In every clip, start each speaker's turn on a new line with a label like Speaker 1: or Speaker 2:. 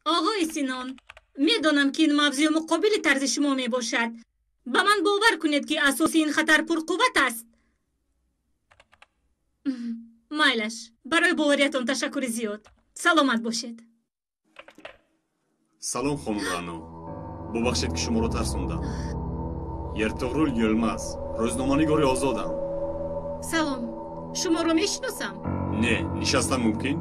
Speaker 1: آقای سینان، میدانم که این موضوع مقابل طرز شما می باشد. به من باور کنید که اساس این خطر پرقوت است. مایلش، برای باوریتان تشکر زیاد. سلامت باشید.
Speaker 2: سلام خانم رانو. ببخشید که شما رو ترسوندم. ертуғрул Йӯлмаз، рӯзноманигори озодам.
Speaker 1: سلام. شما رو میشناسم.
Speaker 2: نه، نشستن ممکن؟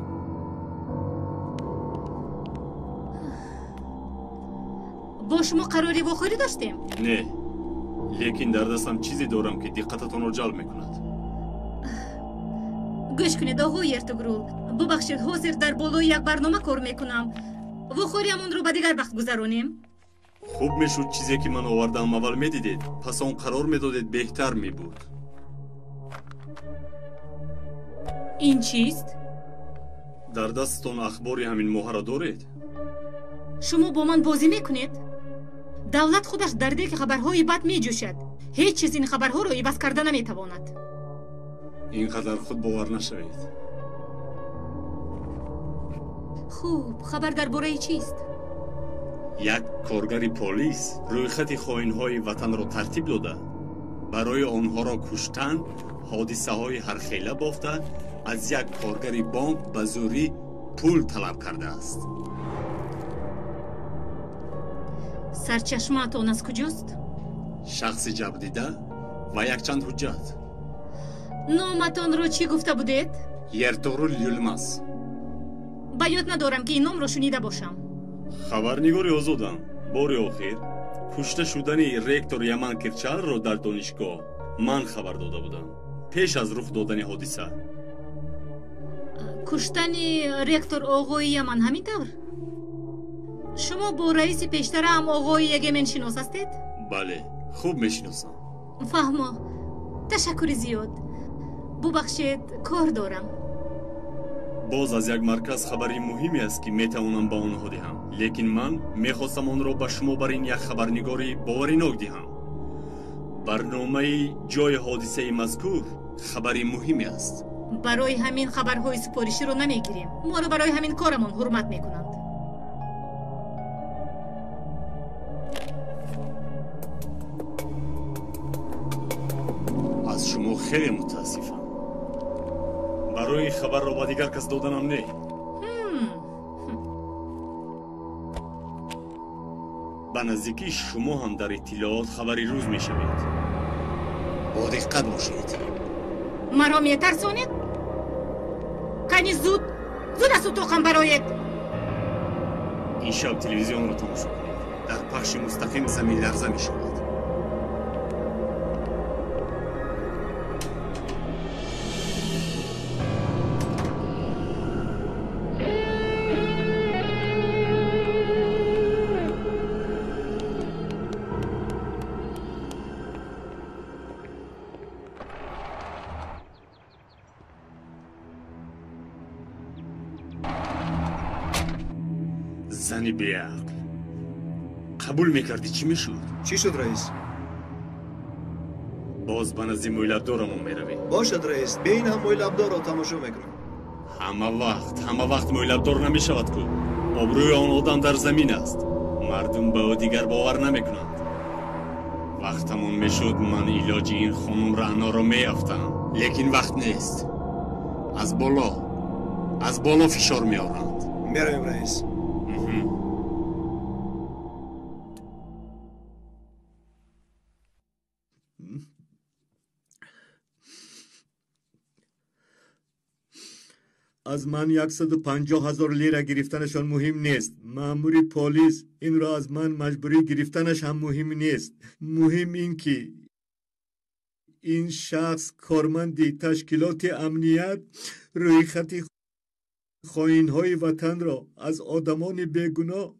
Speaker 1: با شما قراری واخوری داشتیم؟
Speaker 2: نه، لیکن در دستم چیزی دارم که دقتتان رو جلب میکند.
Speaker 1: گوش کنید آقای ертуғрул. ببخشید حاضر در بالای یک برنامه کار میکنم. واخوریمون رو به دیگر وقت گذرانیم.
Speaker 2: خوب میشد چیزی که من آوردم اول میدیدید، پس اون قرار میدادید بهتر میبود.
Speaker 1: این چیست؟
Speaker 2: در دستتون اخباری همین ماه را دارید؟
Speaker 1: شما با من بازی میکنید؟ دولت خودش در دل خبرهای بد میجوشد. هیچ چیز این خبرها را عوض کرده نمیتواند.
Speaker 2: اینقدر خود باور نشوید.
Speaker 1: خوب، خبر درباره چیست؟
Speaker 2: یک کارگری پلیس رویخط خائن‌های وطن را ترتیب داده. برای آنها را کشتن، حادثه‌های هرخیله بافته، از یک کارگری بانک به زوری پول طلب کرده است.
Speaker 1: سرچشمه‌تان از کجاست؟
Speaker 2: شخص جبدیده و یک چند حجت.
Speaker 1: نامتان را چی گفته بودید؟
Speaker 2: ертуғрул Йӯлмаз.
Speaker 1: به یاد ندارم که این نام را شنیده باشم.
Speaker 2: خبرنگاری آزادم. باری آخر کشته شدن رектور یمن کیرچال را در دانشگاه من خبر داده بودم، پیش از رخ دادن حادثه.
Speaker 1: کشتن رکتور آقای یمن همین طور؟ شما با رئیس پیشتر هم آقای یگمن شناس هستید؟
Speaker 2: بله، خوب میشناسم.
Speaker 1: فهمه. تشکر زیاد. ببخشید کار دارم.
Speaker 2: باز از یک مرکز خبری مهمی است که میتوانم به آنها دهم، لیکن من میخواستم آن را به شما بر این یک خبرنگاری باورناک دهم. برنامه جای حادثه مذکور خبری مهمی است.
Speaker 1: برای همین خبرهای سپارشی رو نمیگیریم. ما رو برای همین کارمون حرمت میکنند.
Speaker 2: از شما خیلی متاسفم. برای این خبر را با دیگر کس دادنم نه. به نزدیکی شما هم در اطلاعات خبری روز می شوید. با دقت باشید.
Speaker 1: مرا می ترسونید؟ کنی زود از اتاقم برایید.
Speaker 2: این شب تلویزیون را تماشا کنید. در پخش مستقیم زمین لرزه می شود. زنی بیعقل. قبول میکردی چی میشد؟
Speaker 3: چی شد رئیس؟
Speaker 2: باز به نزد مویلبدارمون میروی.
Speaker 3: باشد رئیس، به این هم مویلبدار را تماشا میکنم.
Speaker 2: همه وقت مویلبدار نمیشود کو. آبروی آن آدم در زمین است. مردم به او دیگر باور نمیکنند. وقتمون میشد من علاج این خانم رعنا را میافتم، لیکن وقت نیست. از بالا فشار میارند.
Speaker 3: میرویم رئیس.
Speaker 4: از من 150,000 لیره گرفتنشان مهم نیست. مأمور پلیس این را از من مجبوری گرفتنش هم مهم نیست. مهم این که این شخص کارمند تشکیلات امنیت روی خط خائن‌های وطن را از آدمان بیگناه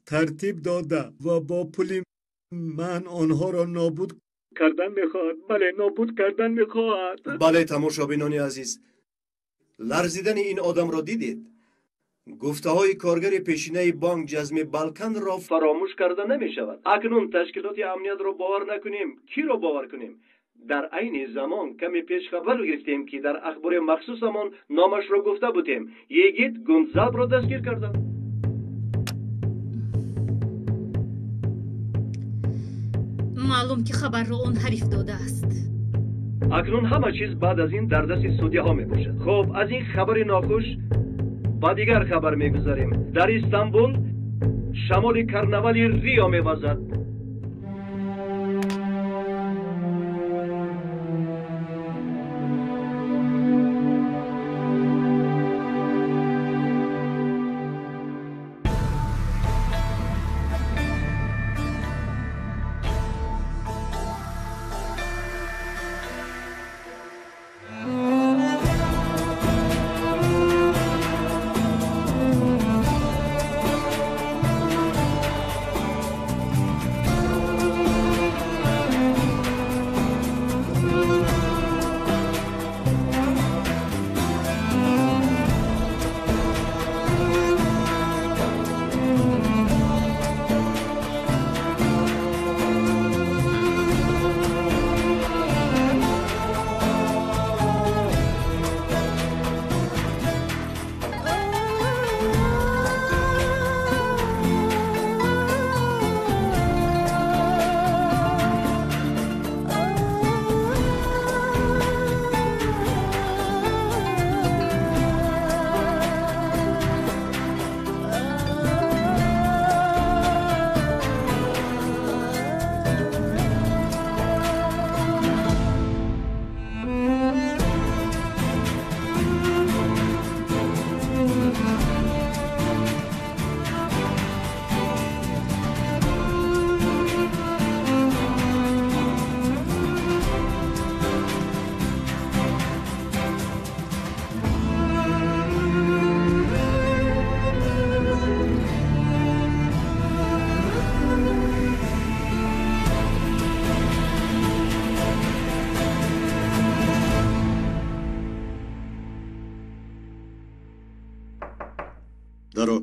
Speaker 4: ترتیب داده و با پول من آنها را نابود کردن میخواهد. بله، نابود کردن میخواهد.
Speaker 3: بله تماشابینان عزیز، لرزیدن این آدم را دیدید؟ گفته های کارگر پیشینه بانک جزم بالکن را فراموش کرده نمی شود. اکنون تشکیلات امنیت را باور نکنیم، کی را باور کنیم؟ در عین زمان کمی پیش خبر گرفتیم که در اخبار مخصوصمان نامش را گفته بودیم. یگید گونزاب را دستگیر کردند.
Speaker 1: маълум ки хабарро он ҳариф додааст.
Speaker 3: اکنون همه چیز بعد از این در دست سودیه ها می باشد. خب از این خبر ناخوش با دیگر خبر می گذاریم. در استانبول شمال کرنوال ریا می وزد.
Speaker 4: درو.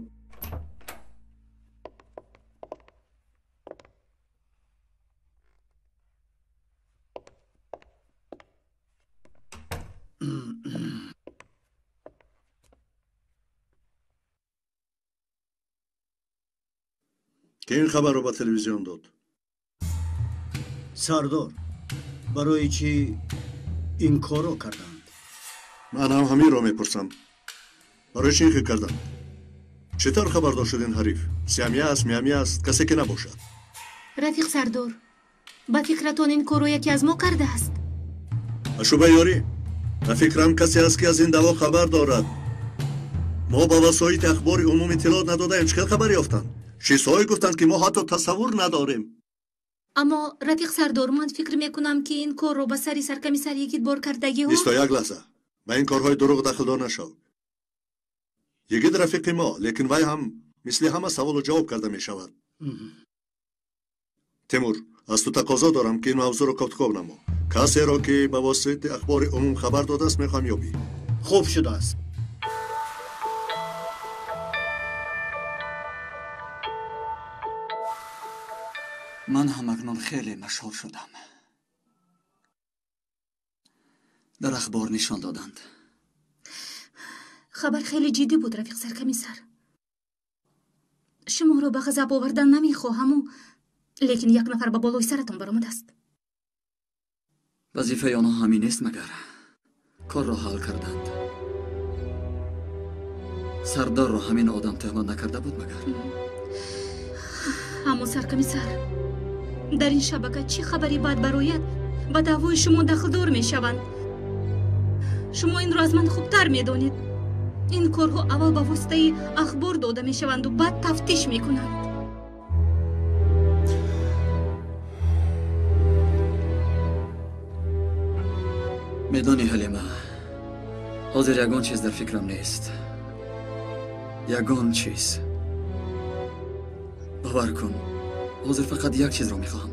Speaker 4: که این خبر رو با تلویزیون داد؟
Speaker 5: سردار برای چی این کار رو کردند؟
Speaker 4: من هم همین رو میپرسم. برای چی این خیلی کردند؟ چطور خبردار شدین حریف؟ سیامی است، میامی است، کسی که نباشد.
Speaker 1: рафиқ сардор ба фикратон ин корро яке аз мо кардааст.
Speaker 4: ашуба ёрӣ, ба фикрам касе аст ки аз ин даво хабар дорад. мо ба васоити ахбори умум иттилоъ надодаем. чӣ хел хабар ёфтанд? чизҳое гуфтанд ки мо ҳатто тасаввур надорем.
Speaker 1: аммо рафиқ сардор ман фикр мекунам ки ин корро ба сари саркамисар ягид бор кардагиҳо.
Speaker 4: 21 лаҳза ба ин корҳои дурӯғ дахлдор нашав. ягид рафиқи мо, лекин вай ҳам мисли ҳама саволу ҷавоб карда мешавад. тимур, аз ту тақозо дорам ки ин мавзӯъро кофткоб намо. касеро ки ба воситаи ахбори умум хабар додааст мехоҳам ёбӣ.
Speaker 5: خوب شده است.
Speaker 6: من هم اکنون خیلی مشهور شدم. در اخبار نشان دادند.
Speaker 1: خبر خیلی جدی بود рафиқ саркамисар. шуморо ба ғазаб овардан намехоҳаму лекин як нафар ба болои саратон баромадааст.
Speaker 6: вазифаи онҳо ҳамин нест магар? корро ҳал карданд. сардорро ҳамин одам тӯҳмат накарда буд магар?
Speaker 1: аммо саркамисар, дар ин шабака чӣ хабари бад барояд ба даъвои шумо дахлдор мешаванд. шумо инро аз ман хубтар медонед. ин корҳо аввал ба воситаи ахбор дода мешаванду баъд тафтиш мекунанд.
Speaker 6: медонӣ ҳалима, ҳозир ягон чиз дар фикрам нест. ягон чиз. бовар кун, ҳозир фақат як чизро мехоҳам.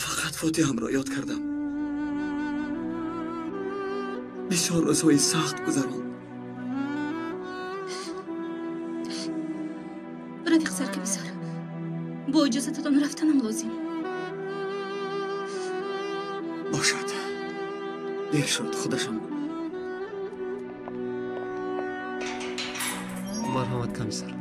Speaker 6: фақат фотиҳамро ёд кардам. бисёр рӯзҳои сахт гузаронд.
Speaker 1: рафиқ саркамисар, бо иҷозататон рафтанам лозим.
Speaker 6: бошад, дер шуд, худашам.
Speaker 7: مرحمت کمیسر.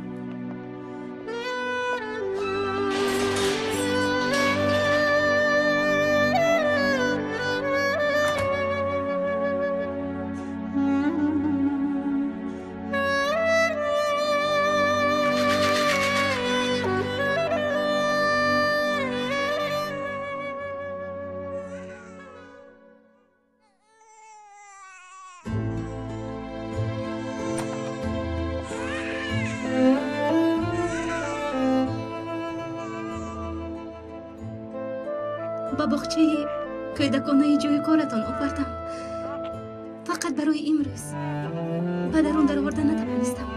Speaker 1: با باغچه کودکانه جای کارتان آوردم. فقط برای امروز. بعد آن در آوردن نتوانستم.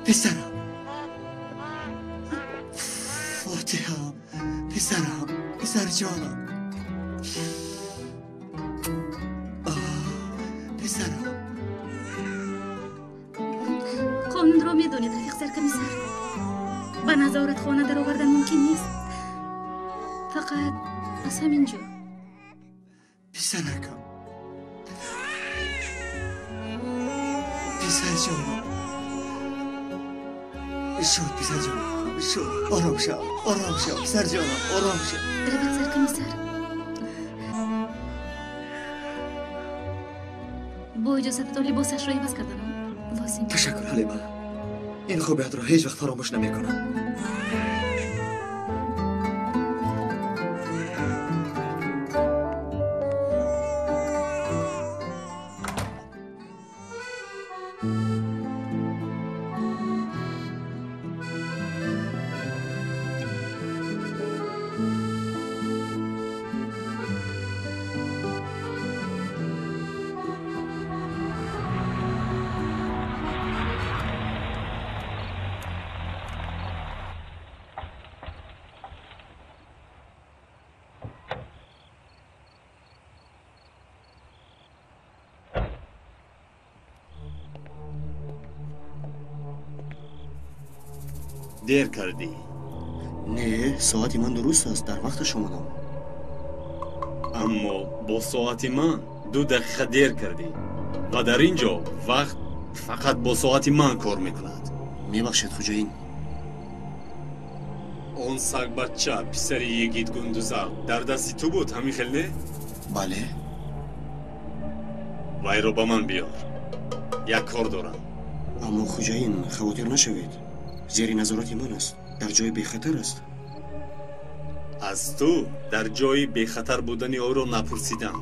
Speaker 5: پسرم فاتحه، پسر جانم، پسرم.
Speaker 1: قانون را میدونید رفیق سرکمیسر. به نظارت خانه در آوردن ممکن نیست. فقط از همینجا.
Speaker 5: پسرکم، پسر جانم. شد پسر جانم، شد. آرام شو پسر جانم، آرام شو.
Speaker 1: رفیق سرکمیسر، با اجازتتان لباسش را عوض کردم. لازم.
Speaker 6: تشکر حلیمه. این خوبیت را هیچ وقت فراموش نمی کنم.
Speaker 2: دیر کردی.
Speaker 5: نه، ساعت من درست است. در وقتش اومدم.
Speaker 2: اما با ساعت من 2 دقیقه دیر کردی و در اینجا وقت فقط با ساعت من کار میکند.
Speaker 5: میبخشید خوجایین.
Speaker 2: اون سگ بچه پسر یگید گندوزق در دستی تو بود همین خیلی نه؟
Speaker 5: بله.
Speaker 2: وای رو با من بیار. یک کار دارم.
Speaker 5: اما خوجایین خاطر نشوید. زیر نظارت من است. در جای بی خطر است.
Speaker 2: از تو در جای بی خطر بودن او رو نپرسیدم.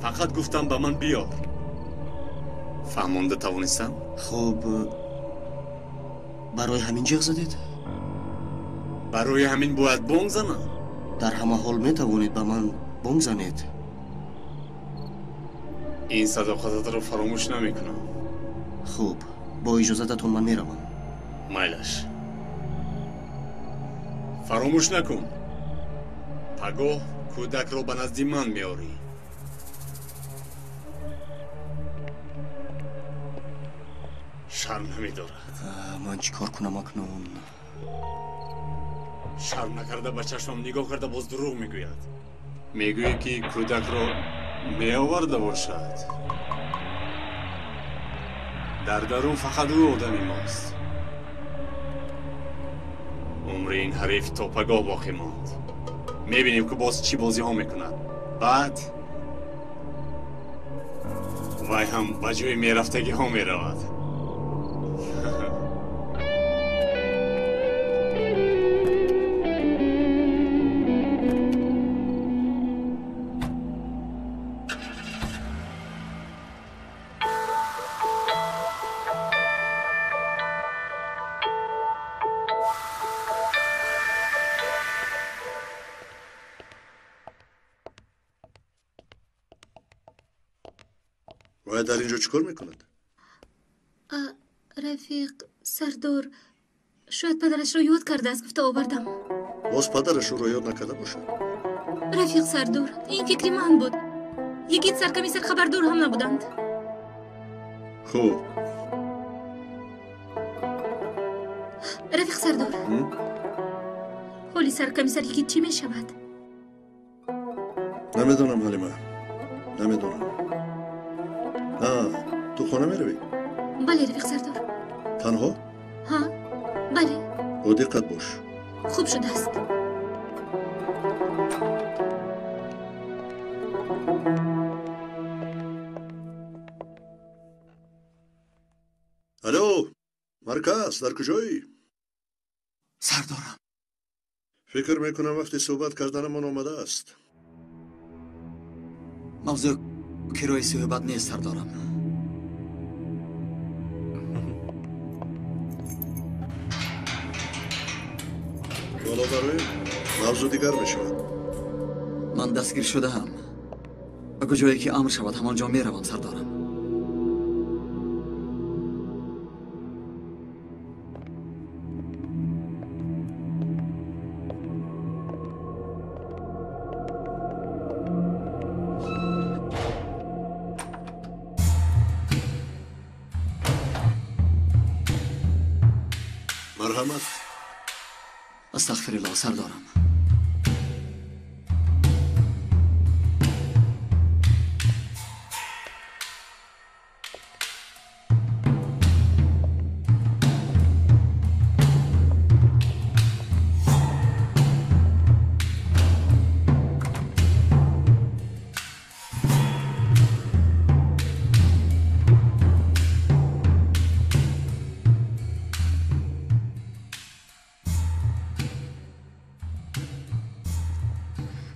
Speaker 2: فقط گفتم به من بیار. فهمانده توانستم؟
Speaker 5: خب برای همین جیغ زدید؟
Speaker 2: برای همین باید بانگ زنم؟
Speaker 5: در همه حال می توانید به من بانگ زنید.
Speaker 2: این صداقتت رو فراموش نمی کنم.
Speaker 5: خوب، با اجازتتون من میروم.
Speaker 2: مایلش. فراموش نکن. پگاه کودک رو به نزد من میاری. شرم نمیدارد.
Speaker 5: من چی کار کنم اکنون؟
Speaker 2: شرم نکرده به چشمم نگاه کرده باز دروغ میگوید. میگوید که کودک رو میآورده باشد. در درون فقط او آدمی ماست. عمر این حریف تا پگاه باقی ماند. میبینیم که باز چی بازی ها میکند. بعد وای هم به جای میرفتگی ها میرود.
Speaker 3: و در اینجا چیکار میکند؟
Speaker 1: رفیق سردار شاید پدرش رو یاد کرده از گفته آوردم.
Speaker 3: باز پدرش رو یاد نکرده باشد.
Speaker 1: رفیق سردار این فکری من بود. یکی سرکمیسر خبردار هم نبودند.
Speaker 3: خوب.
Speaker 1: رفیق سردار حالی سرکمیسر یکی چی می شود؟
Speaker 7: نمیدونم حلیمه، نمیدونم. نه، تو خونه میروی؟
Speaker 1: بله رفیق سردار.
Speaker 7: تنها؟
Speaker 1: ها بله.
Speaker 7: با دقت باش.
Speaker 1: خوب شده است.
Speaker 7: الو، مرکز در کجایی؟
Speaker 6: سردارم.
Speaker 7: فکر میکنم وقتی صحبت کردنمون آمده است.
Speaker 6: موضوع کرای صحبت نیست سردارم.
Speaker 7: بالا برویم موضوع دیگر بشود.
Speaker 6: من دستگیر شده هم. به کجایی که امر شود همانجا میروم سردارم.
Speaker 7: مرحمت.
Speaker 6: استغفر الله سردارم.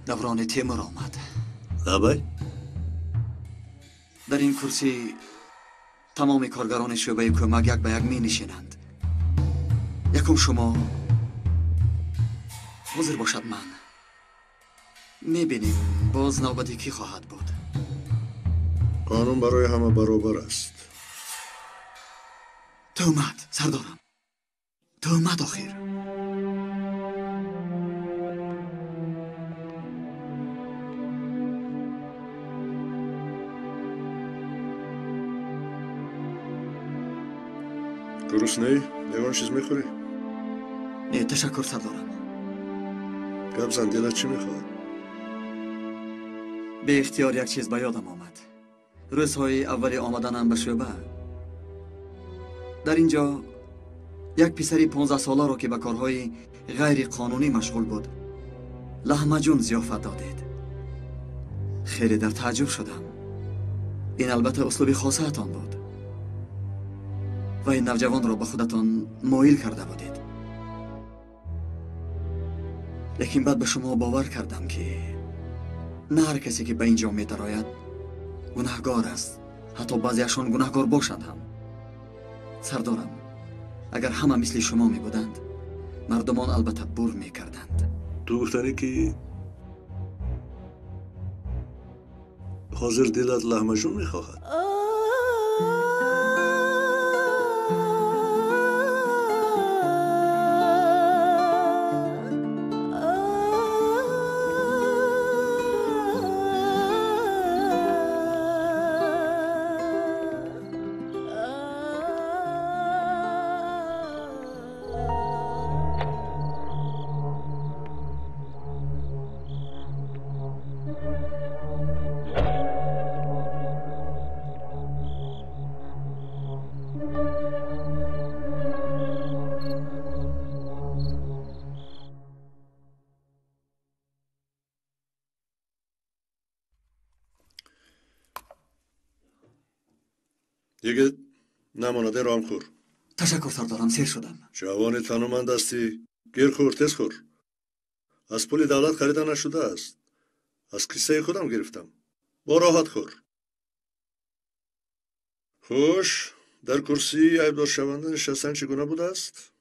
Speaker 6: دوران تیمور آمد.
Speaker 7: لبای؟
Speaker 6: در این کرسی تمام کارگران شعبه کمک یک به یک می نشینند. یکم شما حاضر باشد من. می بینیم باز نوبتی کی خواهد بود.
Speaker 7: قانون برای همه برابر است.
Speaker 6: تهمت سردارم. تهمت آخر.
Speaker 7: گرسنه‌ای؟ یگان چیز میخوری؟
Speaker 6: نه تشکر سردارم.
Speaker 7: گبزن دلت چی میخواد؟
Speaker 6: به اختیار یک چیز به یادم آمد. روزهای اولی آمدنم به شعبه در اینجا یک پسری 15 ساله را که به کارهای غیر قانونی مشغول بود لحمه جون ضیافت دادید. خیلی در تعجب شدم. این البته اسلوب خاصتان بود و این نوجوان را به خودتان مایل کرده بودید. لیکن بعد به شما باور کردم که نه هر کسی که به اینجا می درآید گناهگار است. حتی بعضیشان گناهگار باشند هم. سردارم، اگر همه مثل شما می بودند مردمان البته بر می کردند.
Speaker 7: تو گفتنی که حاضر دلت لحمه جون میخواهد. دیگه نمانده رام خور.
Speaker 6: تشکر سردارم، سیر شدم.
Speaker 7: جوان تنومند هستی، گیر خور، تز خور. از پول دولت خریده نشده است. از کیسه خودم گرفتم. با راحت خور. خوش، در کرسی عیبدار شونده نشستن چگونه بوده است؟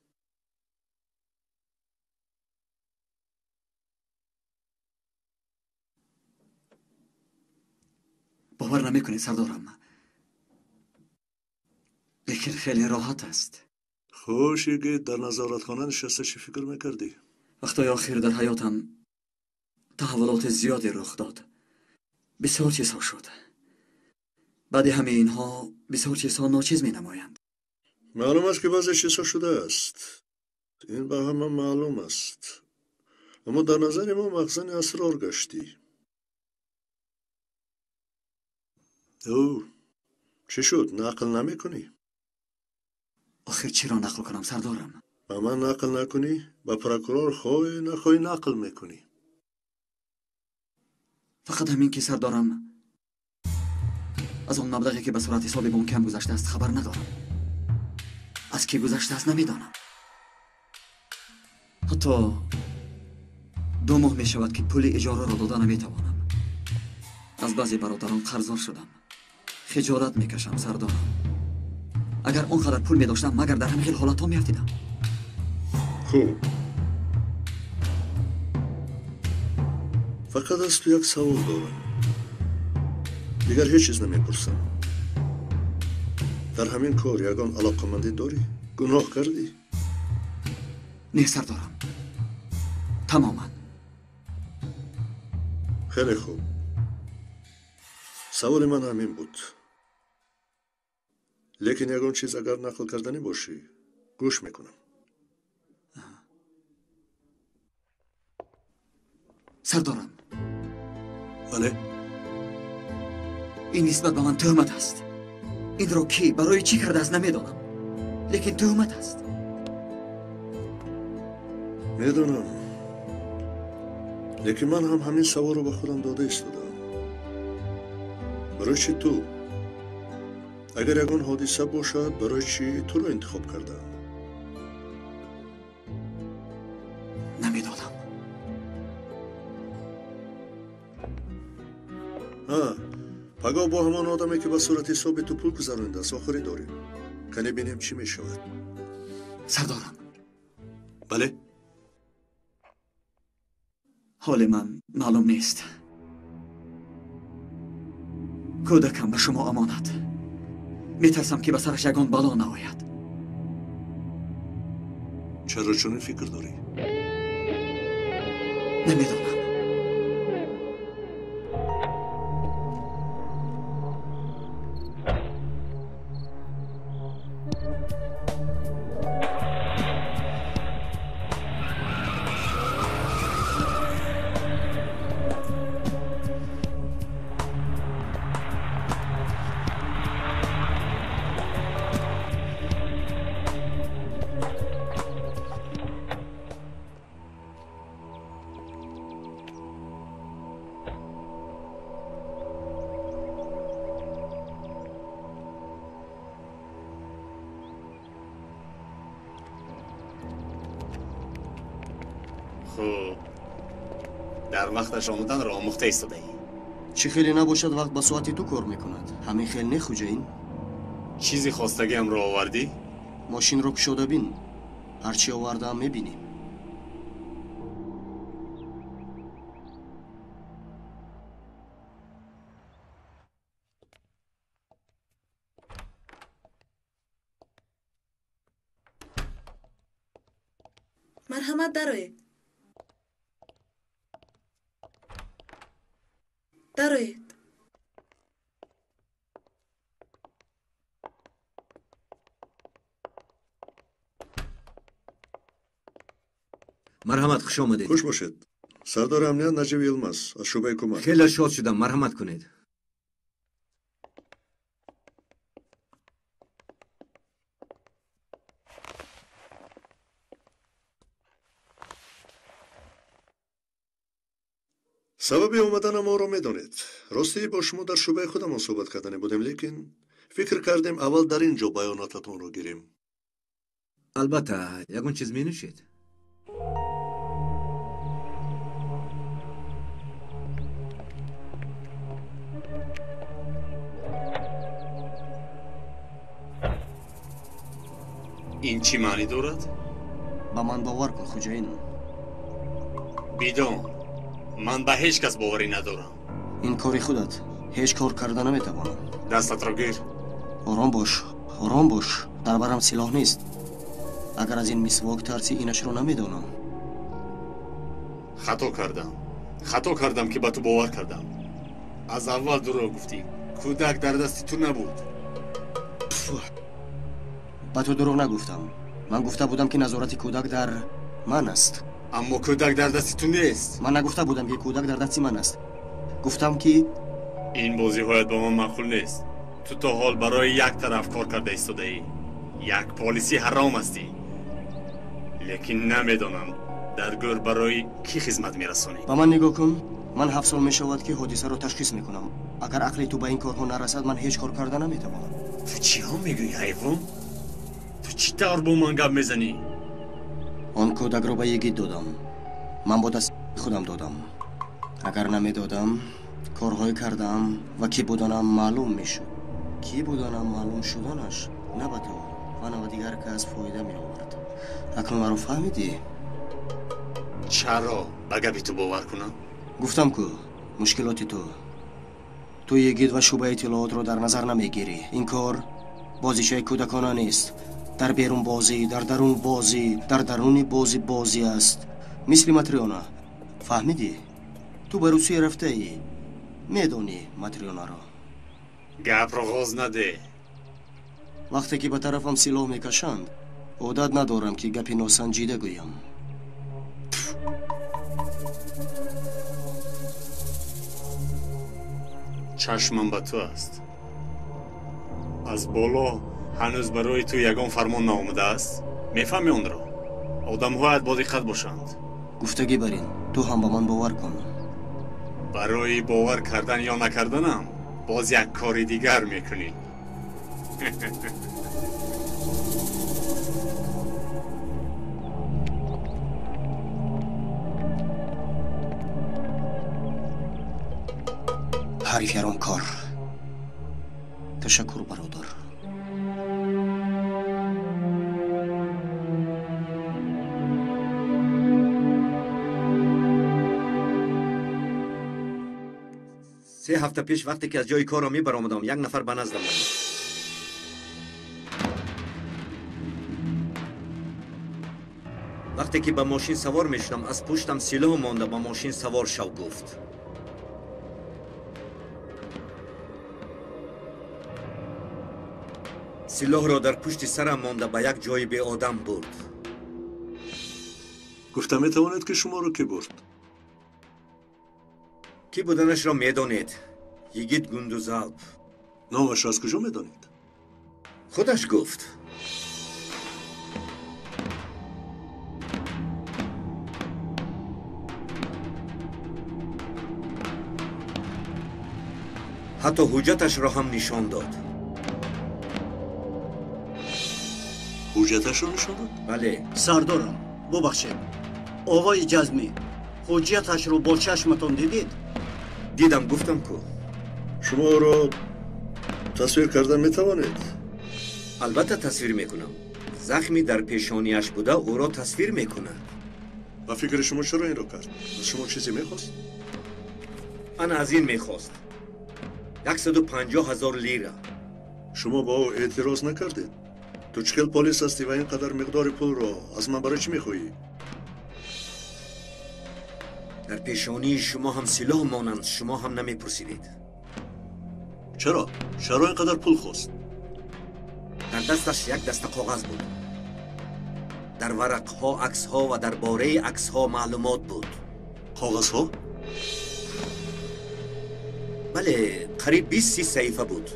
Speaker 6: باور نمی کنی سردارم، لیکن خیلی راحت است.
Speaker 7: خوش، یکی در نظارتخانه نشسته چی فکر میکردی؟
Speaker 6: وقتای آخر در حیاتم تحولات زیادی رخ داد. بسیار چیزها شد. بعد همه اینها بسیار چیزها ناچیز می نمایند.
Speaker 7: معلوم است که بعضی چیزها شده است. این به همه معلوم است. اما در نظر ما مخزن اسرار گشتی. او چی شد؟ نقل نمی کنی؟
Speaker 6: آخر چرا نقل کنم سردارم؟
Speaker 7: با من نقل نکنی؟ با پروکورور خواهی نخواهی نقل میکنی.
Speaker 6: فقط همین که سردارم از اون مبلغی که به صورت حساب بانکم گذشته است خبر ندارم. از کی گذشته است نمیدانم. حتی 2 ماه می شود که پول اجاره را داده نمیتوانم. از بعضی برادران قرضدار شدم. خجالت میکشم سردارم. اگر اونقدر پول می داشتم مگر در همین حالت ها می افتیدم.
Speaker 7: خوب. فقط از تو یک سوال دارم. دیگر هیچ چیز نمیپرسم. در همین کار یگان علاقمندی داری؟ گناه کردی؟
Speaker 6: نه سردارم. تماما.
Speaker 7: خیلی خوب. سوال من همین بود. لیکن یگان چیز اگر نقل کردنی باشی گوش میکنم.
Speaker 6: سردارم.
Speaker 7: بله؟
Speaker 6: این نسبت به من تهمت است. این را کی برای چی کرده است نمیدانم. لیکن تهمت است.
Speaker 7: میدونم. لیکن من هم همین سوال رو به خودم داده ایستادم. برای چی تو؟ اگر یگان حادثه باشد برای چی تو رو انتخاب کردم؟
Speaker 6: نمیدانم.
Speaker 7: پگاه با همان آدمی که به صورت حساب تو پول گذرانده است آخری داریم. کنی بینیم چی می شود.
Speaker 6: سردارم.
Speaker 7: بله؟
Speaker 6: حال من معلوم نیست. کودکم به شما امانت. میترسم که به سرش یگان بلا نآید.
Speaker 7: چرا چنین فکر داری؟
Speaker 6: نمیدانم.
Speaker 2: خب در وقتش آمدن را آموخته ایستاده ای.
Speaker 5: چی خیلی نباشد وقت با ساعتی تو کار میکند. همین خیلی نه خوجین.
Speaker 2: چیزی خواستگی هم را آوردی؟
Speaker 5: ماشین رو کشوده بین. هرچی آورده هم میبینیم.
Speaker 8: مرحمت درایید. درایید.
Speaker 9: مرحمت خوش آمدید.
Speaker 7: خوش باشید. سردار امنیت نجیب یلمز از شعبه کمک.
Speaker 9: خیلی شاد شدم. مرحمت کنید.
Speaker 7: سبب اومدن ما رو میدونید. راستی با شما در شعبه خودمون صحبت کردنی بودیم لیکن فکر کردیم اول در اینجا بیاناتتون رو گیریم.
Speaker 9: البته یگون چیز می نوشید.
Speaker 2: این چی معنی دارد؟
Speaker 5: با من باور کن خوجین.
Speaker 2: بیدون من به هیچ کس باوری ندارم.
Speaker 5: این کاری خودت. هیچ کار کرده نمیتوانم.
Speaker 2: دستت را گیر.
Speaker 5: آرام باش. آرام باش. در برم سلاح نیست. اگر از این مسواک ترسی اینش رو نمیدانم.
Speaker 2: خطا کردم که به تو باور کردم. از اول دروغ گفتی. کودک در دست تو نبود.
Speaker 5: به تو دروغ نگفتم. من گفته بودم که نظارت کودک در من است.
Speaker 2: اما کودک در دست تو نیست.
Speaker 5: من نگفته بودم که کودک در دست من است. گفتم که
Speaker 2: این بازی‌هایت با من معقول نیست. تو تا حال برای یک طرف کار کرده ایستاده‌ای. یک پلیسی حرام هستی. لیکن نمیدانم در گور برای کی خدمت میرسونی.
Speaker 5: با من نگاه کن. من 7 سال میشود که حادثه رو تشخیص میکنم. اگر عقلی تو به این کارها نرسد من هیچ کار کرده نمیتوانم.
Speaker 2: تو چی ها میگویی حیوان؟ تو چی طور با من گپ میزنی؟
Speaker 5: آن کودک رو به یگید دادم. من با دست خودم دادم. اگر نمیدادم کارهای کردم و کی بودنم معلوم میشد. کی بودنم معلوم شدنش نه به تو و نه به دیگر کس فایده می آورد. اکنون مرا فهمیدی؟
Speaker 2: چرا به گپی تو باور کنم؟
Speaker 5: گفتم که مشکلات تو یگید و شبه اطلاعات رو در نظر نمیگیری. این کار بازیشه کودکانه نیست. در بیرون بازی، در درون بازی، در درون بازی است. مثل ماتریونا. فهمیدی؟ تو به روسیه رفته ای. میدونی ماتریونا رو.
Speaker 2: گپ رو غاز نده.
Speaker 5: وقتی که به طرفم سلاح میکشند عادت ندارم که گپی ناسنجیده گویم.
Speaker 2: چشمم به تو است. از بالا هنوز برای تو یگان فرمان نامده است. میفهمی اون رو؟ آدم هایت با دقت باشند.
Speaker 5: گفتگی برین. تو هم با من باور کن.
Speaker 2: برای باور کردن یا نکردنم باز یک کاری دیگر میکنی.
Speaker 5: حریفیران کار. تشکر برادر.
Speaker 9: سه هفته پیش وقتی که از جای کارم میبرآمدم یک نفر به نزدم آمد. وقتی که به ماشین سوار میشدم از پشتم سلاح مانده به ماشین سوار شو گفت. سلاح را در پشت سرم مانده به یک جای به آدم برد.
Speaker 7: گفتم میتواند که شما رو که برد؟
Speaker 9: کی بودنش را میدانید؟ یگید گوندوزالب.
Speaker 7: نامش را از کجا میدانید؟
Speaker 9: خودش گفت. حتی حجتش را هم نشان داد.
Speaker 7: حجتش را نشان داد؟
Speaker 9: بله.
Speaker 10: سردارم ببخشید. آقای جزمی حجتش رو با چشمتون دیدید؟
Speaker 9: دیدم. گفتم که
Speaker 7: شما را تصویر کردن میتوانید؟
Speaker 9: البته تصویر میکنم. زخمی در پیشانیش بوده او را تصویر میکنه.
Speaker 7: و فکر شما چرا این را کرد؟ از شما چیزی میخواست؟
Speaker 9: من از این میخواست 150,000 لیره.
Speaker 7: شما با او اعتراض نکردید؟ تو چکل پلیس هستی و اینقدر مقدار پول را از من برای چی میخوایی؟
Speaker 9: در پیشانی شما هم سلاح مانند شما هم نمیپرسیدید.
Speaker 7: چرا اینقدر پول خواست؟
Speaker 9: در دستش یک دسته کاغذ بود. در ورقها عکسها و درباره عکسها معلومات بود.
Speaker 7: کاغذها؟
Speaker 9: بله، قریب 20 صفحه بود.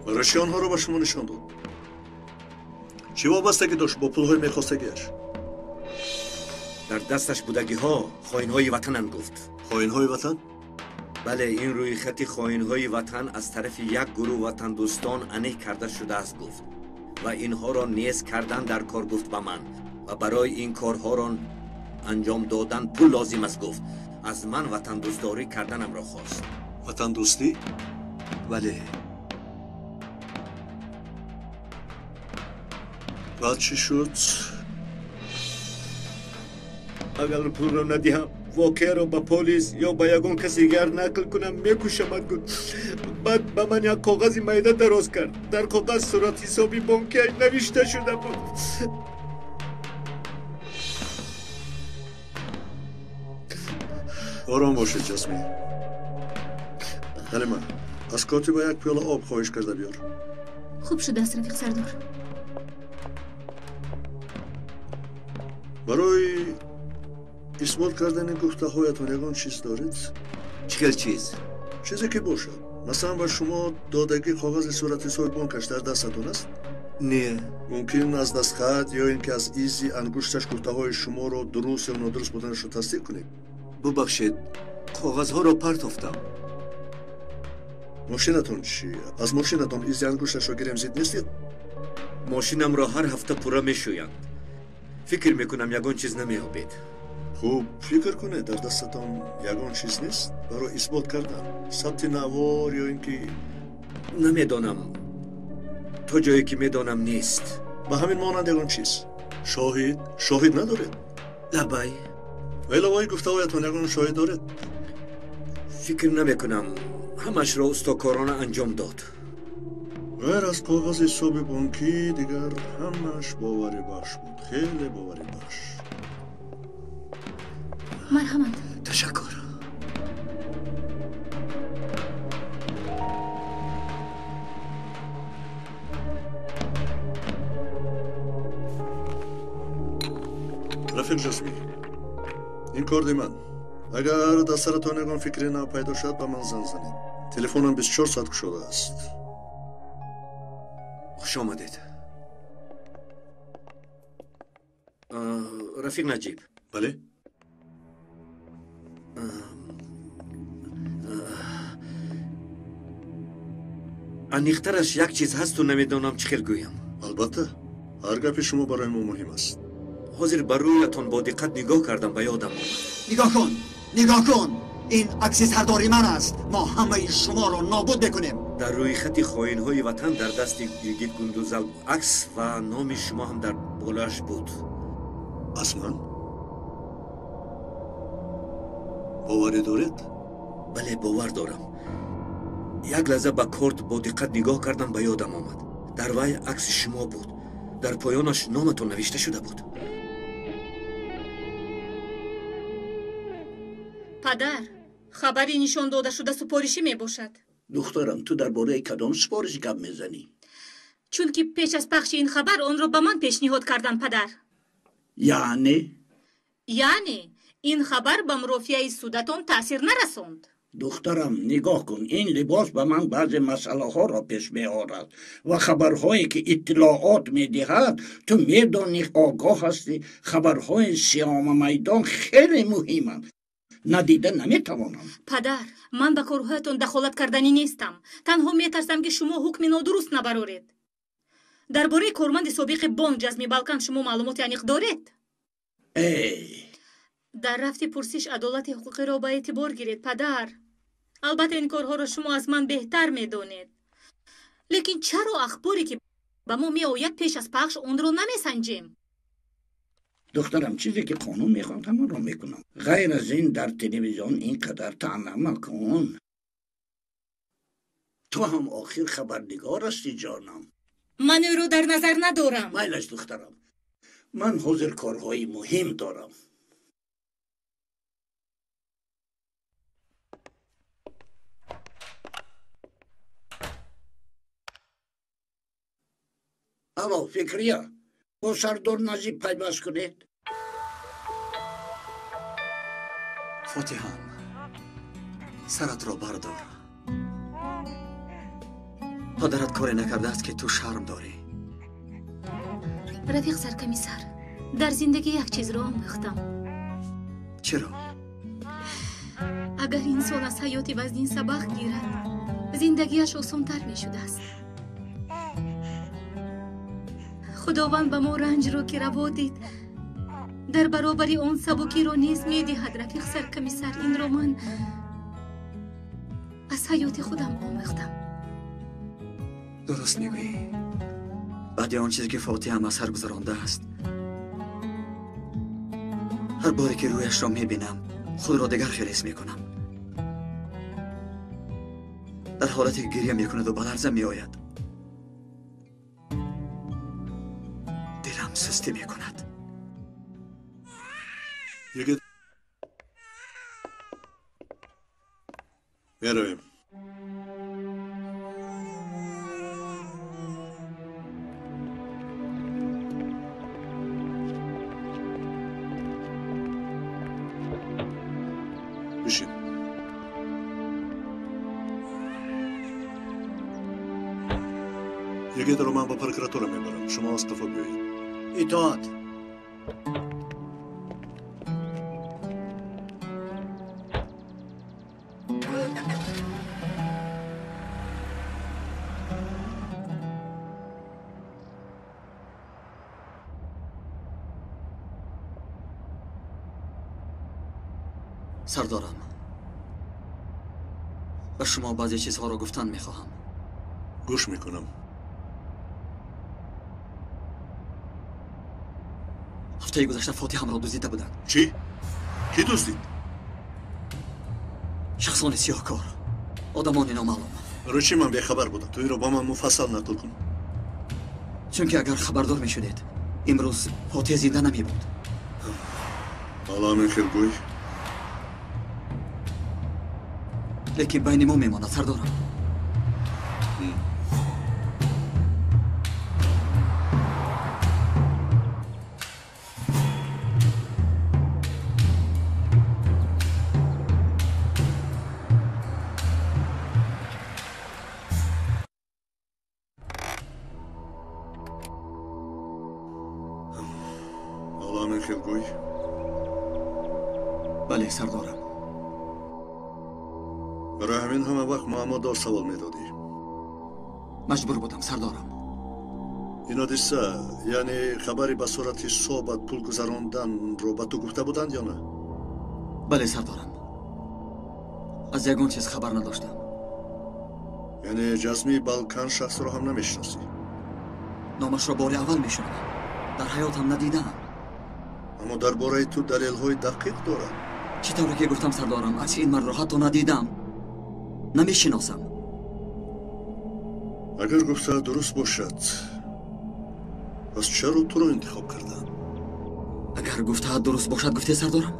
Speaker 7: برای چی آنها را به شما نشان داد؟ چی وابستگی داشت با پولهای میخواستگیش؟
Speaker 9: در دستش بودگی ها خائن‌های وطنن گفت.
Speaker 7: خائن‌های وطن؟
Speaker 9: بله، این روی خط خائن‌های وطن از طرف یک گروه وطن دوستان انیق کرده شده است گفت و اینها را نیز کردن در کار گفت به من و برای این کارها را انجام دادن پول لازم است گفت. از من وطن دوستداری کردنم را خواست.
Speaker 7: وطن دوستی؟
Speaker 9: بله.
Speaker 7: بعد چی شد؟
Speaker 4: اگر پول رو ندیم واقعه رو به پلیس یا به یگان کسی دیگر نقل کنم میکشمت گفت. بعد به من یک کاغذ میده دراز کرد. در کاغذ صورت حسابی بانکی نوشته شده بود.
Speaker 7: آرام باشید جسمی. حلیمه از کاتب یک پیاله آب خواهش کرده بیار.
Speaker 1: خوب شده است رفیق سردار.
Speaker 7: برای اثبات کردن گفته هایتان یگان چیز دارید؟
Speaker 9: چی خیل چیز؟
Speaker 7: چیزی که باشد. مثلا و شما دادگی کاغذ صورت حساب بانکش در دستتون است؟
Speaker 9: نه.
Speaker 7: ممکن از دستخط یا اینکه از ایزی انگشتش گفته‌های شما رو درست یا نادرست بودنش رو تصدیق کنید.
Speaker 9: ببخشید کاغذها رو پرتافتم.
Speaker 7: ماشینتون چیه؟ از ماشینتون ایزی انگشتش رو گرمزید نیستید؟
Speaker 9: ماشینم را هر هفته پورا میشویند. فکر میکنم یگان چیز نمیابید.
Speaker 7: خوب فکر کنه در دستتان یگان چیز نیست برای اثبات کردن. ثبت نوار یا اینکه
Speaker 9: نمیدانم. تا جایی که میدانم نیست.
Speaker 7: به همین مانند یگان چیز. شاهد ندارید؟
Speaker 9: لبای
Speaker 7: ولی گفته‌هایتون یگان شاهد دارید؟
Speaker 9: فکر نمیکنم. همش را استاکارانه انجام داد.
Speaker 7: غیر از کاغذ حساب بانکی دیگر همش باوری باش بود. خیلی باوری باش.
Speaker 1: مرحمت.
Speaker 9: تشکر.
Speaker 7: رفیق جسمی این کار دی من. اگر در سرتان یگان فکری نو پیدا شد به من زنگ زنید. تلفنم 24 ساعت گشوده است.
Speaker 9: خوش آمدید. رفیق نجیب.
Speaker 7: بله؟
Speaker 9: انیخترش یک چیز هست و نمیدانم چی خیل گویم.
Speaker 7: البته هر گپی شما برای ما مهم است.
Speaker 9: حاضر بر رویتان با دقت نگاه کردم به یادم آمد.
Speaker 6: نگاه کن این عکس سرداری من است. ما همه شما رو نابود بکنیم.
Speaker 9: در روی خط خائن‌های وطن در دست گیلگیت گندوزل عکس و نام شما هم در بالایش بود.
Speaker 7: از من؟ باوری دارید؟
Speaker 9: بله باور دارم. یک لحظه به کارت با دقت نگاه کردم به یادم آمد. در وی عکس شما بود. در پایانش نامتون نوشته شده بود.
Speaker 1: پدر خبری نشان داده شده سپارشی می باشد.
Speaker 11: دخترم تو درباره کدام سپارش گپ میزنی؟
Speaker 1: چون که پیش از پخش این خبر آن را به من پیشنهاد کردن پدر.
Speaker 11: یعنی
Speaker 1: این خبر به مرافعه سودتان تاثیر نرساند.
Speaker 11: دخترم نگاه کن این لباس به من بعض مسئله ها را پیش می آورد و خبرهایی که اطلاعات می دهد تو می دانی آگاه هستی. خبرهای سیام میدان خیلی مهمند. ندیده نمی توانم.
Speaker 1: پدر من به کارهایتان دخالت کردنی نیستم. تنها می ترسم که شما حکم نادرست نبرارید. درباره کارمند سابق بانک جزمی بالکان شما معلومات انیق دارید؟ در رفت پرسش عدالت حقوقی را به اعتبار گیرید پدر. البته این کارها را شما از من بهتر می دانید. لیکن چرا اخباری که به ما می آید پیش از پخش اون را نمی سنجیم؟
Speaker 11: دخترم چیزی که قانون میخواد همون رو میکنم. غیر از این در تلویزیون اینقدر طعنه مکن. تو هم آخر خبرنگار هستی جانم.
Speaker 1: من او رو در نظر ندارم.
Speaker 11: میلش دخترم من حاضر کارهای مهم دارم. الو فکریه با سردار نجیب پیوست کنید.
Speaker 6: فاتحان سرت را بردار. پدرت کاری نکرده است که تو شرم داری.
Speaker 1: رفیق سرکمیسر در زندگی یک چیز را آموختم.
Speaker 6: چرا؟
Speaker 1: اگر انسان از حیات وزنین سبق گیرد زندگیش آسان‌تر می شده است. خداوند به ما رنج را که روا دید در برابر آن سبکی را نیز می دهد. رفیق سرکمیسر این را من از حیات خودم آموختم.
Speaker 6: درست میگویی. بعد آن چیزی که فاتح هم از سر گذرانده است هر باری که رویش را میبینم خود را دیگر خلیص میکنم. در حالتی که گریه میکند و به لرزه میآید دلم سستی میکند.
Speaker 7: یکی میرویم. بشین. یکی رو من با پروکراتور میبرم. شما استعفا بیایید.
Speaker 10: اطاعت.
Speaker 6: سردارم، به شما بعضی چیزها را گفتن میخواهم.
Speaker 7: گوش میکنم.
Speaker 6: هفته گذشته فاتحم را دزدیده بودند.
Speaker 7: چی؟ کی دزدید؟
Speaker 6: شخصان سیاهکار، آدمان نامعلوم.
Speaker 7: رو چی من بیخبر بودم؟ توی رو با من مفصل نقل کن.
Speaker 6: چون که اگر خبردار میشدید امروز فاتح زنده نمی بود.
Speaker 7: حالا من خیلگوی
Speaker 6: لیکن بین ما میماند سردارم.
Speaker 7: حالا من خیلگوی
Speaker 6: بله سردارم.
Speaker 7: برای همین همه وقت معما دار سوال میدادی.
Speaker 6: مجبور بودم سردارم.
Speaker 7: اینا دیسه یعنی خبری به صورت صحبت پول گذراندن رو به تو گفته بودند یا نه؟
Speaker 6: بله سردارم. از یگان چیز خبر نداشتم.
Speaker 7: یعنی جزمی بالکان شخص رو هم نمیشناسی؟
Speaker 6: نامش را بار اول میشنوم. در حیاتم ندیدم.
Speaker 7: اما درباره تو دلیل های دقیق دارد.
Speaker 6: چطوری که گفتم سردارم، عکس این مرد را حتی ندیدم، نمیشناسم.
Speaker 7: اگر گفته درست باشد پس چرا تو رو انتخاب کردن؟
Speaker 6: اگر گفته درست باشد گفته سردارم،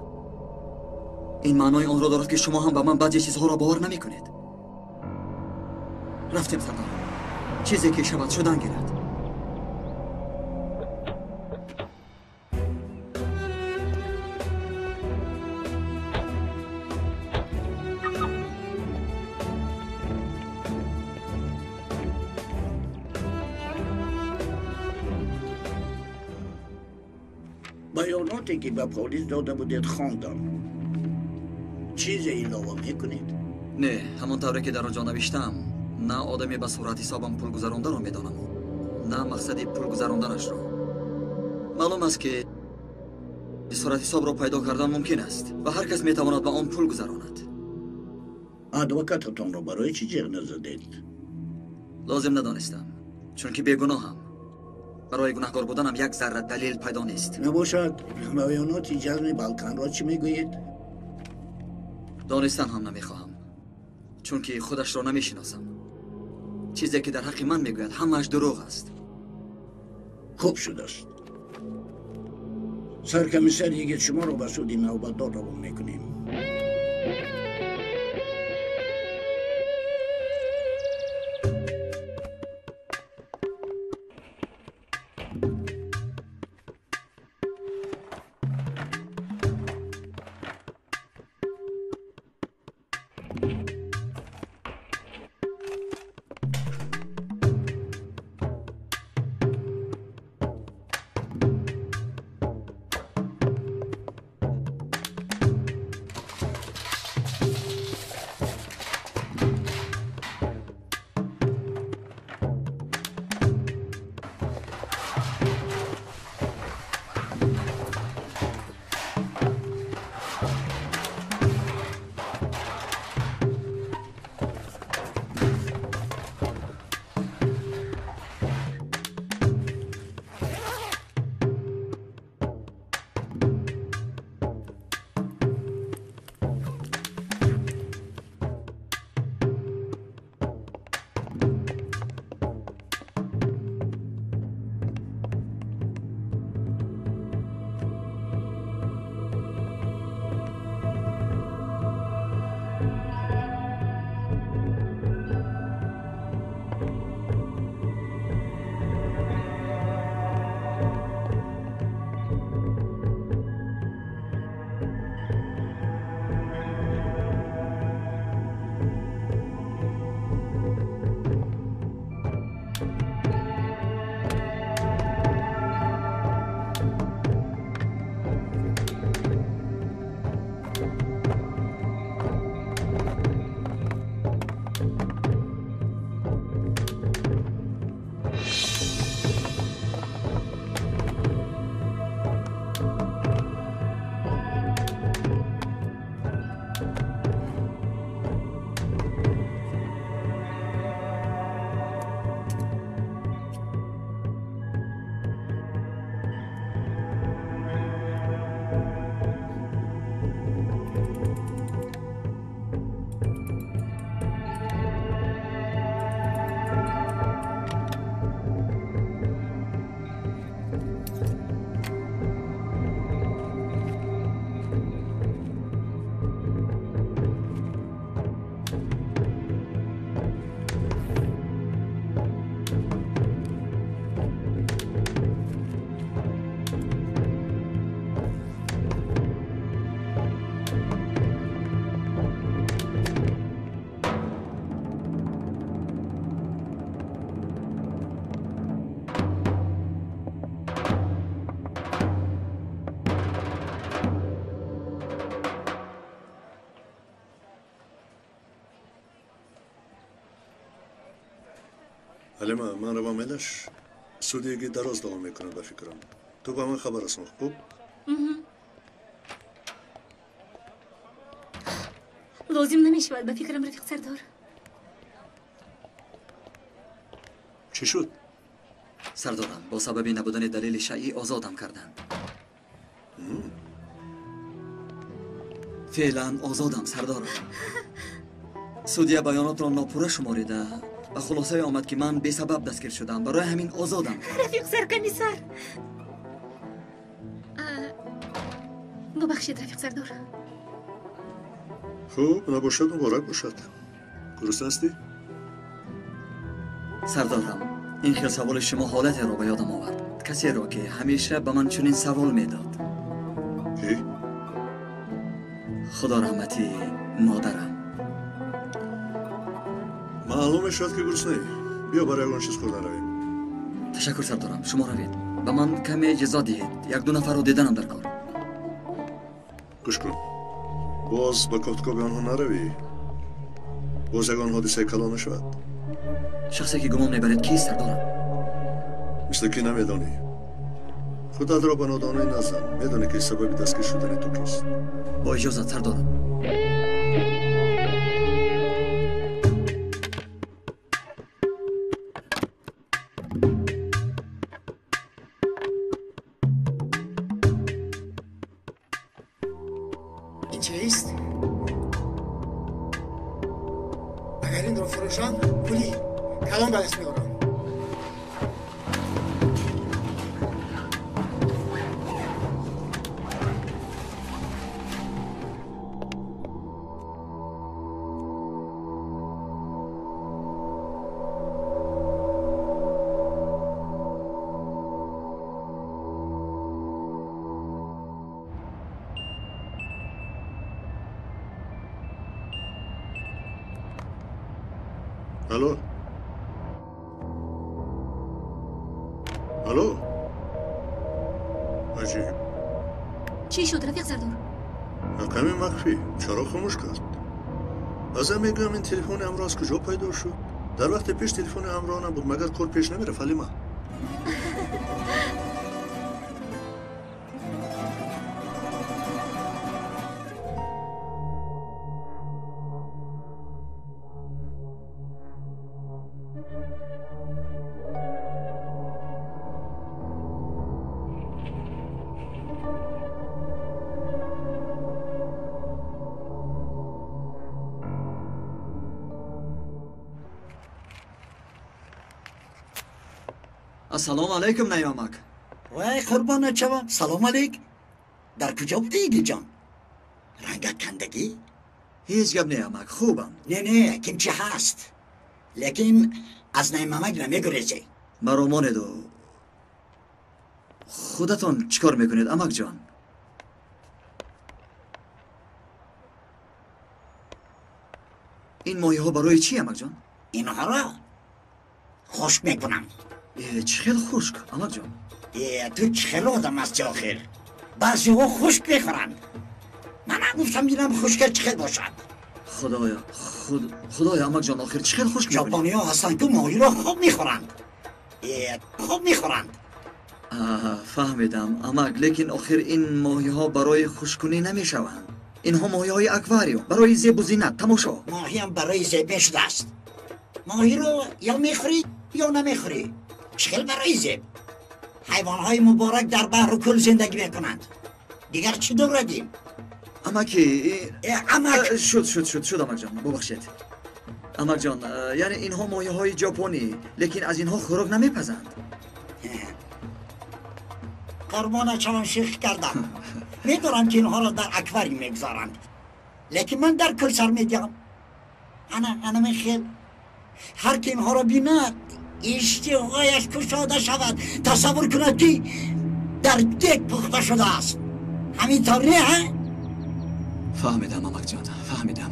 Speaker 6: این معنای آن را دارد که شما هم به من بعضی چیزها را باور نمی کنید. رفتیم سردارم، چیزی که شود شدن گیرد.
Speaker 11: بیاناتی که به پلیس داده بودید خواندم. چیزی علاوه میکنید؟
Speaker 6: نه، همانطوری که در آنجا نوشتم، نه آدمی به صورت حسابم پول گذرانده را میدانم، نه مقصد پول گذراندنش را. معلوم است که صورت حساب را پیدا کردن ممکن است و هر کس میتواند به آن پول گذراند.
Speaker 11: ادوکاتتان را برای چی جیغ نزدید؟
Speaker 6: لازم ندانستم، چون که بیگناهم. برای گناهکار بودنم یک ذره دلیل پیدا نیست.
Speaker 11: نباشد بیانات جزم بالکان را چی میگویید؟
Speaker 6: دانستن هم نمیخواهم، چون که خودش را نمیشناسم. چیزی که در حق من میگوید همه‌اش دروغ است.
Speaker 11: خوب شده است. سرکمیسر یکی شما رو به سود نوبتدار روان میکنیم.
Speaker 7: حلیمه من روام ایلش سودیگی دراز دوام میکنه به فکرم. تو با من خبر هستم خوب؟
Speaker 1: لازم نمیشود به فکرم رفیق سردار.
Speaker 7: چی شد؟
Speaker 6: سردارم با سبب نبودن دلیل شرعی آزادم کردند. فعلا آزادم سردارم. سودیه بیانات را ناپوره شماریده و خلاصه آمد که من بی سبب دستگیر شدم. برای همین آزادم.
Speaker 1: رفیق سرکمیسر ببخشید رفیق سردار.
Speaker 7: خوب نباشد مبارک باشد. گرسنه هستی؟
Speaker 6: سردارم این خیل سوال شما حالت را به یادم آورد. کسی را که همیشه به من چنین سوال میداد.
Speaker 7: کی؟
Speaker 6: خدا رحمتی مادرم.
Speaker 7: معلوم شد که گرسنه. بیا برای اون چیز خوردن رویم.
Speaker 6: تشکر سردارم. شما روید. به من کمی اجازه دهید. یک دو نفر رو دیدنم در کار.
Speaker 7: گوش کن. باز با کفتگاه به آنها نروی. باز یک آن حادثه کلان نشود.
Speaker 6: شخصی که گمان میبرید کیست سردارم؟
Speaker 7: مثل که نمیدانی. خودت را به نادانی نزن. میدانی که سبب دستگیر شدن تو کیست.
Speaker 6: با اجازت سردارم.
Speaker 12: این چیست؟ اگر این رو فروشان پولی کلان به دست میارم.
Speaker 7: الو الو عجیب.
Speaker 1: چی شد رفیق سردار؟
Speaker 7: کمی مخفی. چرا خاموش کرد؟ ازم میگم این تلفن همراه از کجا پیدا شد؟ در وقت پیش تلفن همراه نبود. مگر کار پیش نمیره فلیمه؟
Speaker 6: السلام علیکم نیامک.
Speaker 11: وای قربانت شوم. سلام علیک. در کجا بودی ایگی جان؟ رنگت کندگی؟
Speaker 6: هیچ گپ نیامک. خوبم.
Speaker 11: نه کمچی هست. لیکن از نیامک نمیگریزی.
Speaker 6: مرا دو. خودتان چیکار میکنید امک جان؟ این ماهی ها برای چی امک جان؟
Speaker 11: اینها را خشک میکنم.
Speaker 6: چخیل خشک امک جان؟
Speaker 11: تو چخیل آدم است آخر. بعضی ها خشک میخورند. من گفتم اینم خشک چخیل باشد.
Speaker 6: خدایا امک جان آخر چخیل خشک میکنید؟
Speaker 11: ژاپنی ها هستند که ماهی را خوب میخورند. خوب میخورند.
Speaker 6: فهمیدم امک. لیکن آخر این ماهی ها برای خشکونی نمیشوند. اینها ماهی های اکواریوم برای زیب و زینت. تماشا.
Speaker 11: ماهی هم برای زیب میشده است. ماهی رو یا میخوری یا نمیخوری. چخیل برای زیب. حیوان های مبارک در بحر و کل زندگی میکنند. دیگر چی داریم؟
Speaker 6: امکی
Speaker 11: امک
Speaker 6: شد امک جان. ببخشید امک جان. یعنی اینها ماهی های ژاپنی لیکن از اینها خوراک نمیپزند.
Speaker 11: قربانت شوم شیخ کردم. میدارم که اینها را در اکواریوم میگذارند. لیکن من در کل سر میگم انا میخیل هر که اینها را بیند اشتهایش کشاده شود. تصور کند که در دیگ پخته شده است. همینطور نه؟
Speaker 6: فهمیدم امک جان. فهمیدم.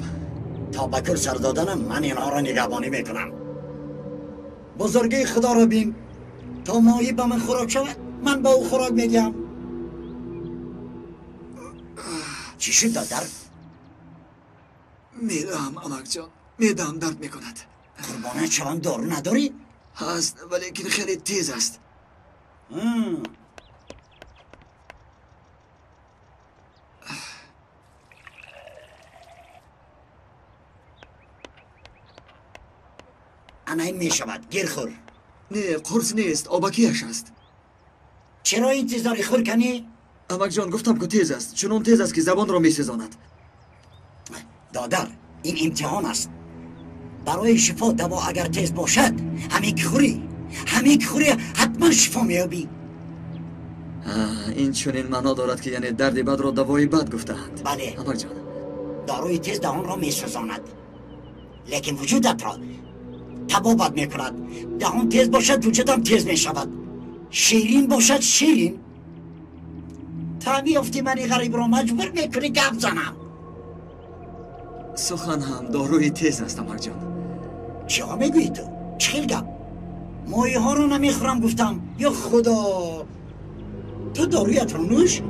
Speaker 11: تا به کل سر دادنم من اینها را نگهبانی میکنم. بزرگی خدا را بین. تا ماهی به من خوراک شود من به او خوراک میدم. چی شد دادر؟
Speaker 6: میدم امک جان. میدم درد میکند.
Speaker 11: قربانت شوم دارو نداری؟
Speaker 6: هست ولیکن خیلی تیز است.
Speaker 11: انا این می شود گیر خور.
Speaker 6: نه قرص نیست، آبکیش است.
Speaker 11: چرا انتظاری خور کنی؟
Speaker 6: امک جان گفتم که تیز است، چنان تیز است که زبان را می سوزاند.
Speaker 11: دادر این امتحان است. برای شفا دوا اگر تیز باشد همین که خوری حتما شفا میابی.
Speaker 6: این چنین معنا دارد که یعنی درد بد را دوای بد گفتند.
Speaker 11: بله
Speaker 6: امک جان،
Speaker 11: داروی تیز دهان را میسوزاند لیکن وجودت را تبابت میکند. دهان تیز باشد وجودم تیز میشود، شیرین باشد شیرین. میافتی منی غریب را مجبور میکنی گپ زنم.
Speaker 6: سخن هم داروی تیز است امک جان.
Speaker 11: چرا میگویی تو؟ چخیل گپ؟ مایه ها رو نمیخورم گفتم. یا خدا، تو دارویت رو نوش.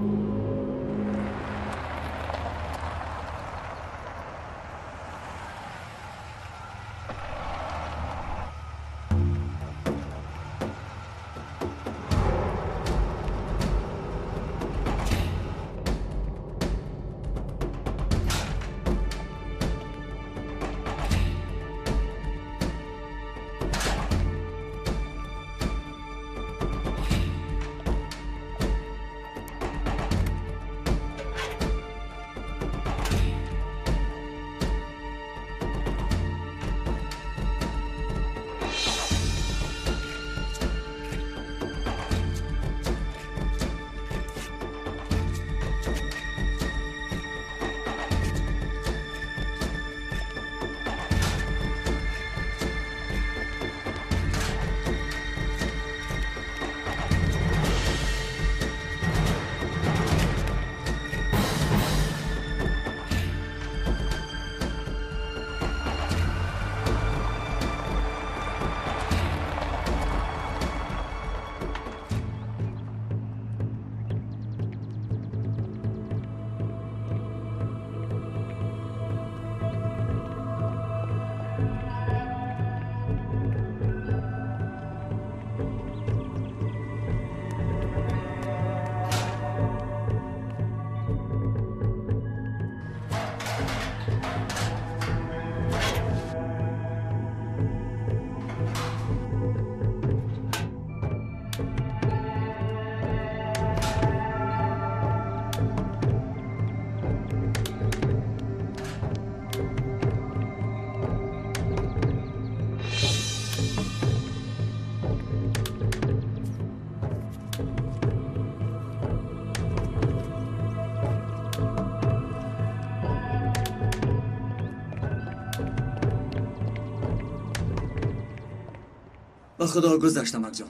Speaker 6: با خدا گذشت امک جان.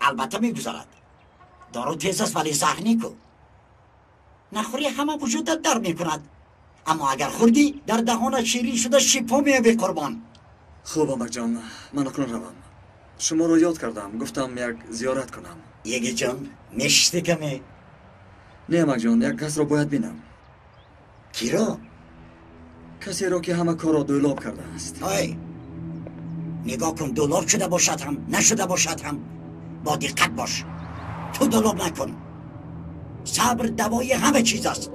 Speaker 11: البته میگذرد. دارو تیز است ولی زخمی کو. نخوری همه وجودت در میکند، اما اگر خوردی در دهانت شیرین شده شیپا میابی قربان.
Speaker 6: خوب امک جان، من اکنون روم. شما رو یاد کردم، گفتم یک زیارت کنم.
Speaker 11: یگی جان نشتی کمی؟
Speaker 6: نه امک جان، یک کس را باید بینم.
Speaker 11: کی را؟
Speaker 6: کسی را که همه کار را دولاب کرده است.
Speaker 11: های نگاه کن، دولاب شده باشد هم نشده باشد هم با دقت باش. تو دولاب نکن. صبر دوای همه چیز است.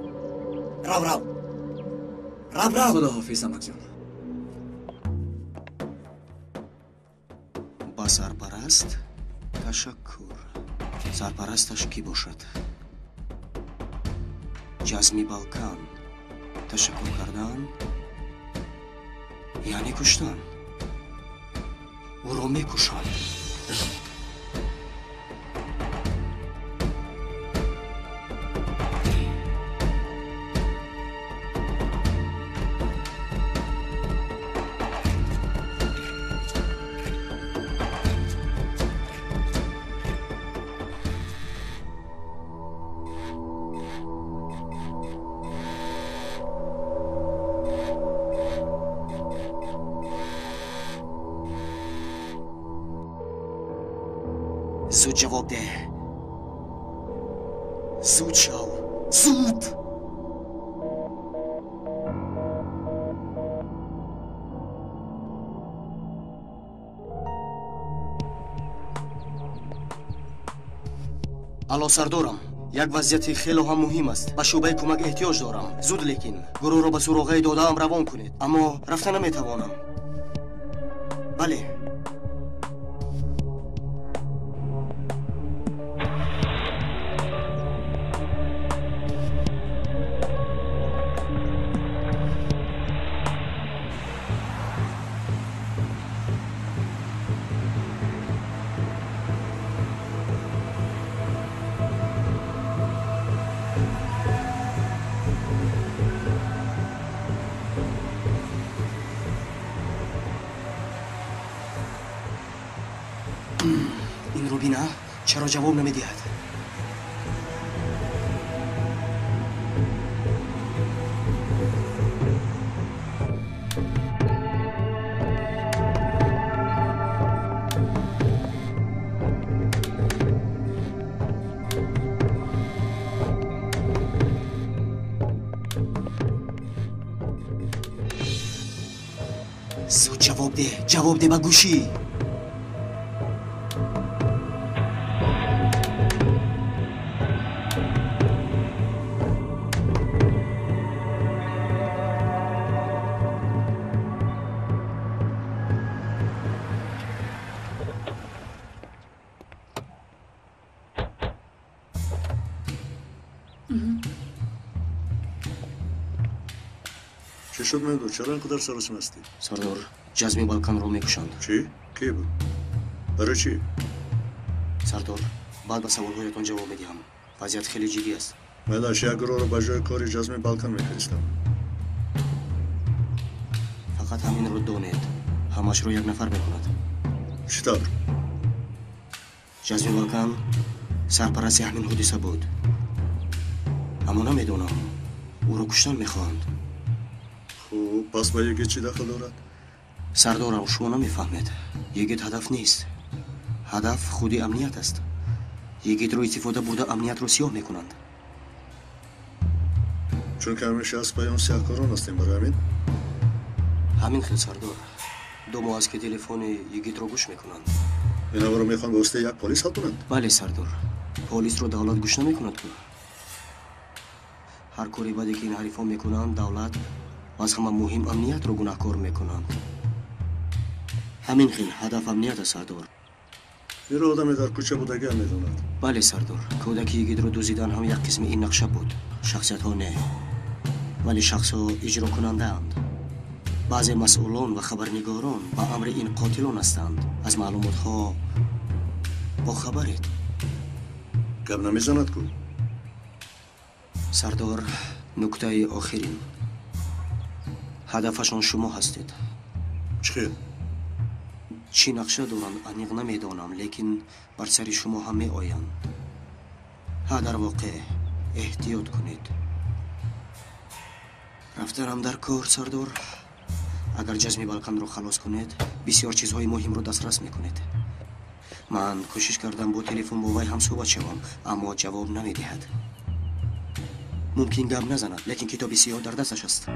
Speaker 11: رو
Speaker 6: خدا حافظ امک جان.
Speaker 5: با سرپرست تشکر. سرپرستش کی باشد؟ جزمی بالکان. تشکر کردن یعنی کشتن. او را میکشند. زود جواب ده. زود شو. زود. алло сардорам, як вазъияти хело ҳам муҳим аст. ба шӯъбаи кӯмак эҳтиёҷ дорам. зуд лекин гурӯҳро ба суроғаи додаам равон кунед. аммо рафта наметавонам. бале. این رو بینا چرا جواب نمیدهد؟ زود جواب ده با گوشی.
Speaker 7: چی شد مهدو؟ چرا اینقدر سراسیم هستی؟
Speaker 5: سردار جزمی بالکان رو میکشند.
Speaker 7: چی؟ کی بود؟ برای چی؟
Speaker 5: سردار بعد به سوالهایتان جواب میدهم. وضعیت خیلی جدی است.
Speaker 7: ملاش یک گروه رو به جای کاری جزمی بالکان میفرستم.
Speaker 5: فقط همین رو دانید. همش رو یک نفر میکند.
Speaker 7: چطور؟
Speaker 5: جزمی بالکان سرپرستی همین حادثه بود. اما نمیدونم او رو کشتن میخواهند.
Speaker 7: خوب پس با یگید چی دخل دارد؟
Speaker 5: سردارم شما نمیفهمید. یگید هدف نیست. هدف خودی امنیت است. یگید رو استفاده برده امنیت رو سیاه میکنند.
Speaker 7: چون که همیشه از پای اون سیاهکاران هستیم برای همین؟
Speaker 5: همین خیلی سردار. 2 ماه است که تلفن یگید رو گوش میکنند.
Speaker 7: اینا رو میخوان به واسطه یک پلیس حل کنند؟
Speaker 5: بله سردار. پلیس رو دولت گوش نمیکند که. هر کاری بدی که این حریفان میکنند دولت از همه مهم امنیت رو گناهکار میکنند. همین خیلی هدف امنیت است سردار.
Speaker 7: این رو آدمی در کوچه بودگی هم میدوند؟
Speaker 5: بله سردار. کودکی یگید رو دزدیدن هم یک قسم این نقشه بود. شخصیت ها نه. ولی شخص ها اجرا کننده اند. بعضی مسئولان و خبرنگاران با امر این قاتلان هستند. از معلومات ها با خبرید.
Speaker 7: گپ نمیزند کو؟
Speaker 5: سردار نکته آخرین هدفشان شما هستید.
Speaker 7: چی؟
Speaker 5: چی نقشه دارند انیق نمیدانم لیکن بر سر شما هم می آیند. ها در واقع احتیاط کنید. رفتنم در کار سردار. اگر جزمی بالکان رو خلاص کنید بسیار چیزهای مهم رو دسترس میکنید. من کوشش کردم با تلفن با وی هم صحبت شوم اما جواب نمیدهد. ممکن گپ نزند لیکن کتاب سیاه در دستش است.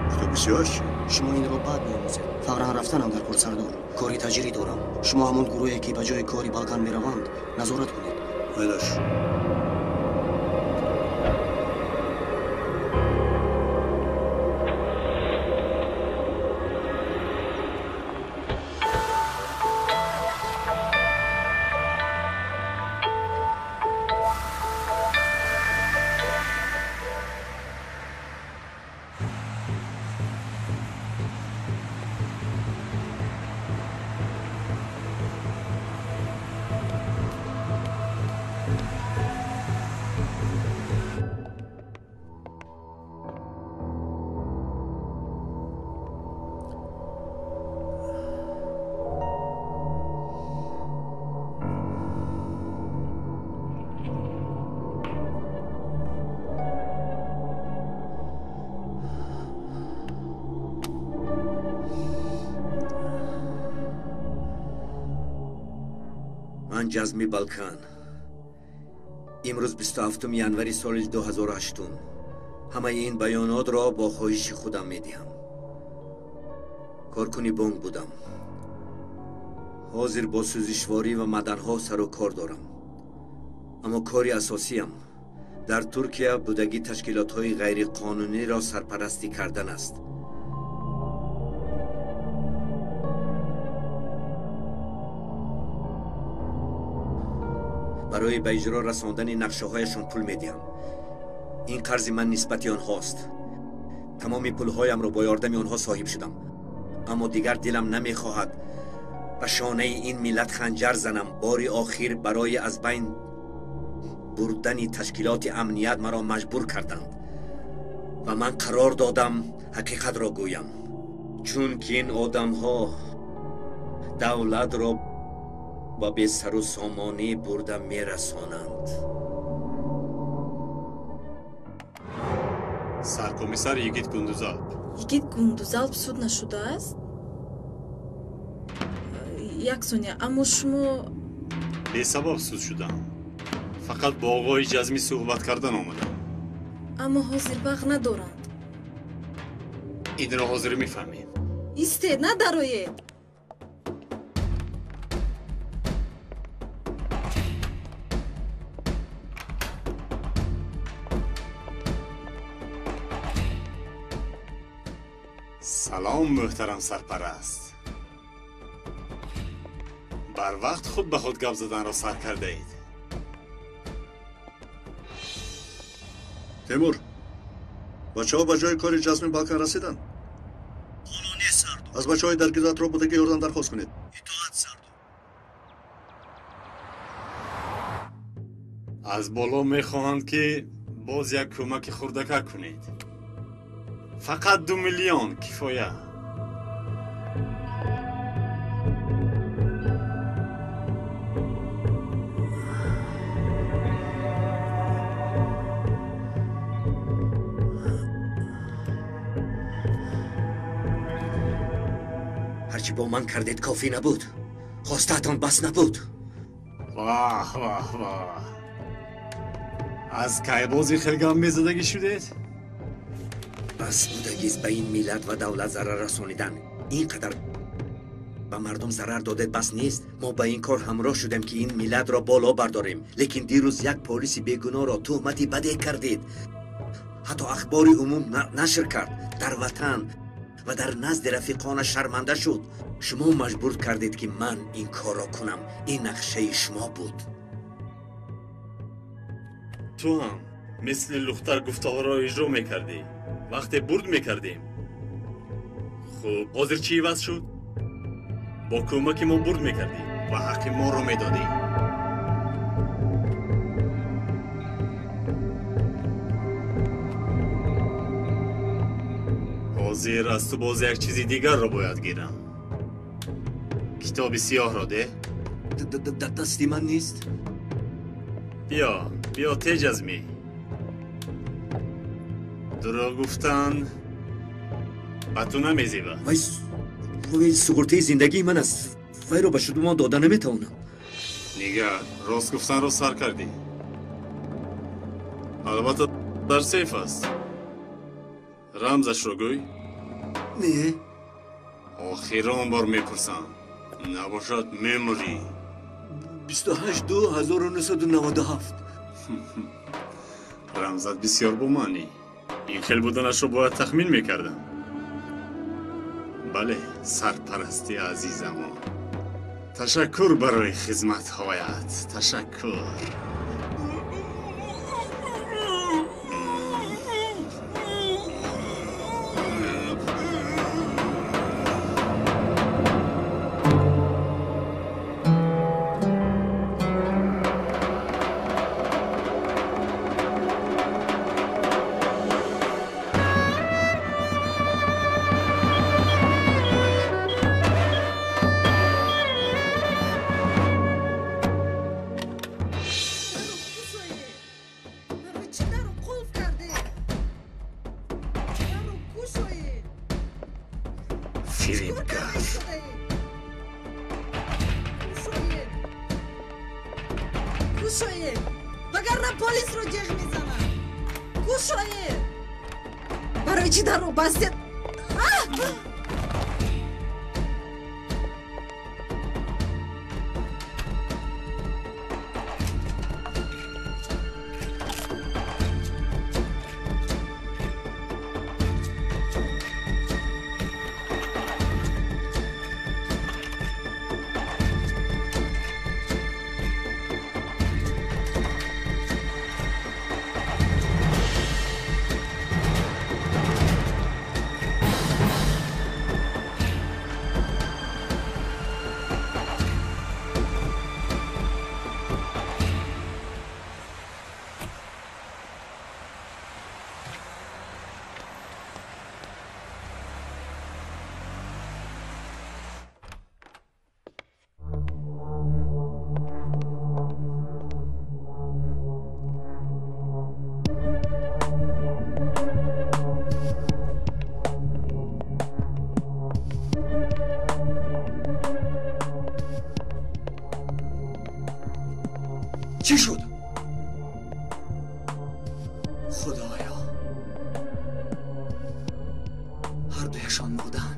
Speaker 7: کتاب سیاه چی؟
Speaker 5: شما این رو بعد می‌آموزید. فورا رفتنم در کار سردار. کاری تجاری دارم. شما همون گروهی که به جای کاری بالکان میروند نظارت کنید.
Speaker 7: بلش.
Speaker 9: من جزمی بالکان امروز 27 январи سال 2008 همه این بیانات را با خواهش خودم میدهم. کارکنی بانک بودم. حاضر با سوزشواری و معدنها سر و کار دارم. اما کاری اساسیم در ترکیه بودگی تشکیلات‌های غیرقانونی را سرپرستی کردن است. برای به اجرا رساندن نقشه‌هایشان پول می‌دهم. این قرض من نسبت آنهاست. تمام پول‌هایم را با یاردم آنها صاحب شدم. اما دیگر دلم نمی‌خواهد به شانه این ملت خنجر زنم. باری آخر برای از بین بردن تشکیلات امنیت مرا مجبور کردند و من قرار دادم حقیقت را گویم، چون که این آدم‌ها دولت را با به سر و سامانی برده میرسانند.
Speaker 2: سرکمیسر یگیت گوندوزالب.
Speaker 8: یگیت گوندوزالب суд нашудааст? як соня, аммо шумо
Speaker 2: бесабаб суд шудам. фақат бо оғои ҷазмӣ суҳбат кардан омадам.
Speaker 8: аммо ҳозир вақт надоранд.
Speaker 2: инро ҳозир мефаҳмем.
Speaker 8: истед, надароед.
Speaker 2: салом муҳтарам сарпараст. бар вақт худ ба худ гап заданро сар кардаед.
Speaker 7: тимур, бачаҳо ба ҷои кори ҷазми балкан расидан? қонунӣ сарду. аз бачаҳои дар гирдатро будагӣ ёрдам дархост кунед. итоат сарду.
Speaker 2: аз боло мехоҳанд ки боз як кӯмаки хурдака кунед. фақат 2 миллион кифоя.
Speaker 9: هرچی با من کردید کافی نبود. خواسته‌تان بس نبود.
Speaker 2: واه واه واه. از کایبازی خلگام میزدگی شدید؟
Speaker 9: بس بودگیست به این ملت و دولت ضرر رسانیدن. اینقدر به مردم ضرر داده بس نیست. ما با این کار همراه شدیم که این ملت را بالا برداریم. لیکن دیروز یک پلیس بیگناه را تهمتی بده کردید. حتی اخبار عموم نشر کرد. در وطن و در نزد رفیقان شرمنده شد. شما مجبور کردید که من این کار را کنم. این نقشه شما بود.
Speaker 2: تو هم مثل لختر گفته‌ها را اجرا میکردی. وقتی برد میکردیم. خب حاضر چی عوض شد؟ با کمک ما برد میکردی و حق ما را میدادی. حاضر از تو باز یک چیزی دیگر را باید گیرم. کتاب سیاه را ده.
Speaker 9: دستی من نیست؟
Speaker 2: بیا تیج از می. دروغ گفتن با تو نمیزیبه.
Speaker 9: وای سگرته زندگی من است. وای رو به شما داده نمیتونم.
Speaker 2: نگاه راست گفتن رو سر کردی. البته در سیف است. رمزش رو گوی؟
Speaker 9: نه.
Speaker 2: آخران بار میپرسم. نباشد میموری.
Speaker 9: 28/2997.
Speaker 2: رمزت بسیار بومانی. این خیل بودنش رو باید تخمین میکردم. بله سرپرستی عزیزم. تشکر برای خدمت هایت. تشکر.
Speaker 6: پدرشان بودند.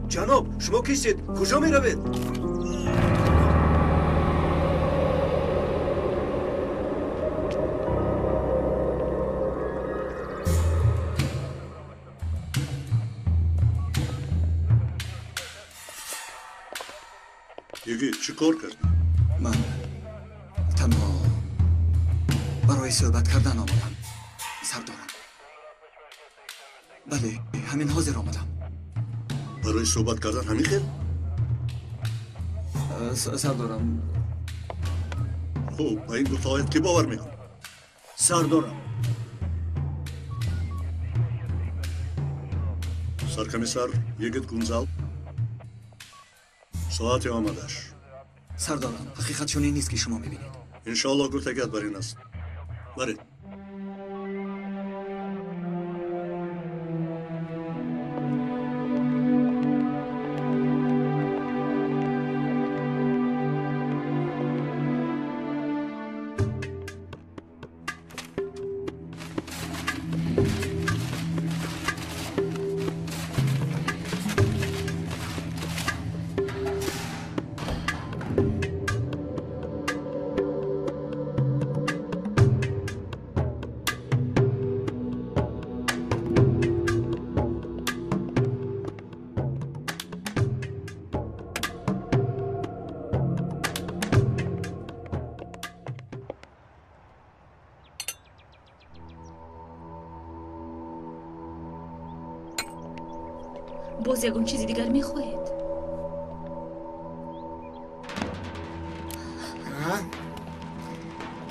Speaker 3: جناب شما کیستید؟ کجا می روید؟
Speaker 7: یگی چی کار کردی؟
Speaker 6: من تنها برای صحبت کردن آمدم سردارم. بله همین حاضر آمدم.
Speaker 7: برای صحبت کردن همین خیل؟
Speaker 6: سردارم.
Speaker 7: خوب با این گفتهایت که باور میکن؟
Speaker 10: سردارم.
Speaker 7: سرکمیسر یگید گونزال ساعت آمدش.
Speaker 6: سردارم حقیقت چنین نیست که شما میبینید.
Speaker 7: انشاءالله گرتگت بر این است. برید.
Speaker 1: باز یگون چیزی دیگر میخواهید؟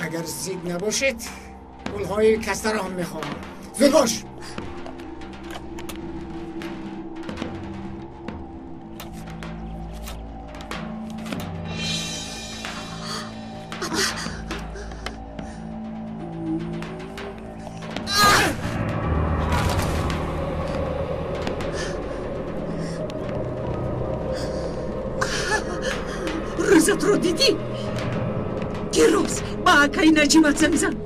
Speaker 12: اگر زید نباشید گلهای کسته را هم میخوام. زود باش.
Speaker 13: روزت رو دیدی؟ گیروز با اکای نجیمت زمزم.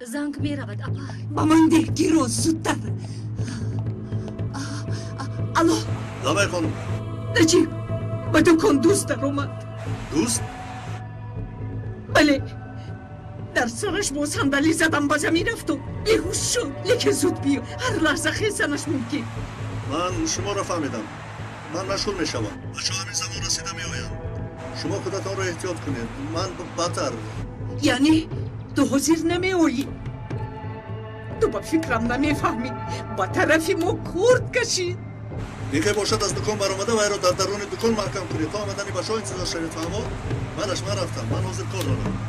Speaker 1: زنگ می رود اپا.
Speaker 13: با من ده گیروز زودتر. الو
Speaker 7: لامه خانم.
Speaker 13: نجیب با دکان دوست در اومد.
Speaker 7: دوست؟
Speaker 13: بله در سرش با صندلی زدم با زمین رفت و بیهوش شد. لیکن زود بیا هر لحظه خیزنش ممکن.
Speaker 7: من شما را فهمیدم. من مشغول می شوم. بچه همین زمان رسیده می آیم. شما خودتان را احتیاط کنید. من بدتر.
Speaker 13: یعنی تو حاضر نمی آیی؟ تو با فکرم نمی فهمی. با طرفی ما کرد کشید.
Speaker 7: دیگه باشد از دکان برآمده و ای را در درون دکان محکم کنید تا آمدن بچه‌ها انتظار شوید. فهمید؟ من رفتم. من حاضر کار دارم.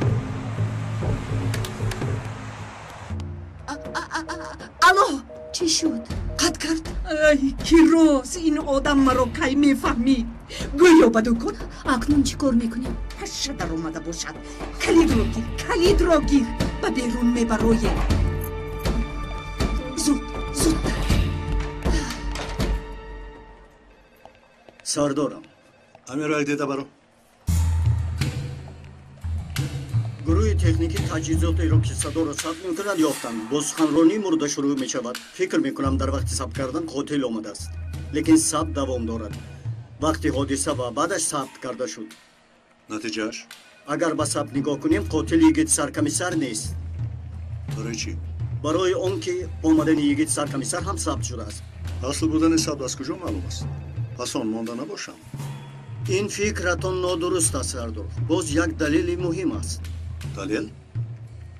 Speaker 13: الو
Speaker 1: چی شد؟
Speaker 13: قد کرد. ای کیروز این آدم مرا کی میفهمید؟ گویا با دکان.
Speaker 1: اکنون چی کار میکنیم؟
Speaker 13: پشه در اومده باشد. کلید را گیر با بیرون میبروی. زود
Speaker 10: سردارم.
Speaker 7: همین را دیده برو.
Speaker 10: گروه تکنیکی تجهیزاتی را که صدا را ثبت میکنند یافتند. با سخنرانی مورد شروع میشود. فکر میکنم در وقت ثبت کردن قاتل آمده است. لیکن ثبت دوام دارد. وقتی حادثه و بعدش ثبت کرده شد.
Speaker 7: نتیجهش؟
Speaker 10: اگر به ثبت نگاه کنیم قاتل یگید سرکمیسر نیست.
Speaker 7: برای چی؟
Speaker 10: برای آن که آمدن یگید سرکمیسر هم ثبت شده است.
Speaker 7: اصل بودن ثبت از کجا معلوم است؟ پس آن مانده نباشم.
Speaker 10: این فکرتان نادرست است سردار. باز یک دلیل مهم است.
Speaker 7: دلیل؟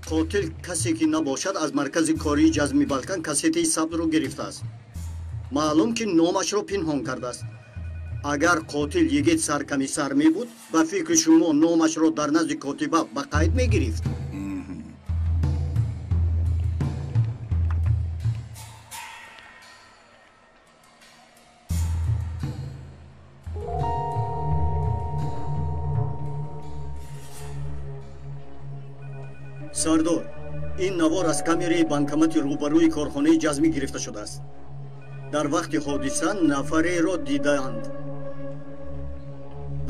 Speaker 10: قاتل کسی که نباشد از مرکز کاری جزمی بلکن کسیت ثبت رو گرفته است. معلوم که نامش رو پنهان کرده است. агар қотил йигит саркамисар мебуд ба фикри шумо номашро дар назди котиба ба қайд мегирифт. сардор ин навор аз камераи банкомати рӯбарӯи корхонаи ҷазмӣ гирифта шудааст. дар вақти ҳодиса нафареро дидаанд.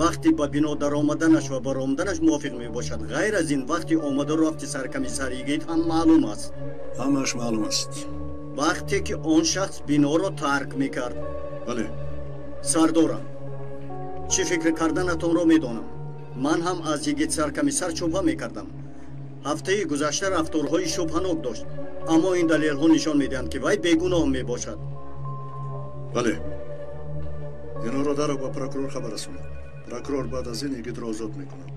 Speaker 10: вақти ба бино даромаданаш ва баромаданаш мувофиқ мебошад. ғайр аз ин вақти омаду рафти саркамисар йигит ҳам маълум аст.
Speaker 7: ҳамааш маълум аст.
Speaker 10: вақте ки он шахс биноро тарк мекард.
Speaker 7: бале.
Speaker 10: сардорам, чӣ фикр карданатонро медонам. ман ҳам аз йигит саркамисар шубҳа мекардам. ҳафтаи гузашта рафторҳои шубҳанок дошт, аммо ин далелҳо нишон медиҳанд ки вай бегуноҳ мебошад.
Speaker 7: бале. инҳоро даро ба прокурор хабар расонед. прокурор баъд аз ин йигитро озод мекунад.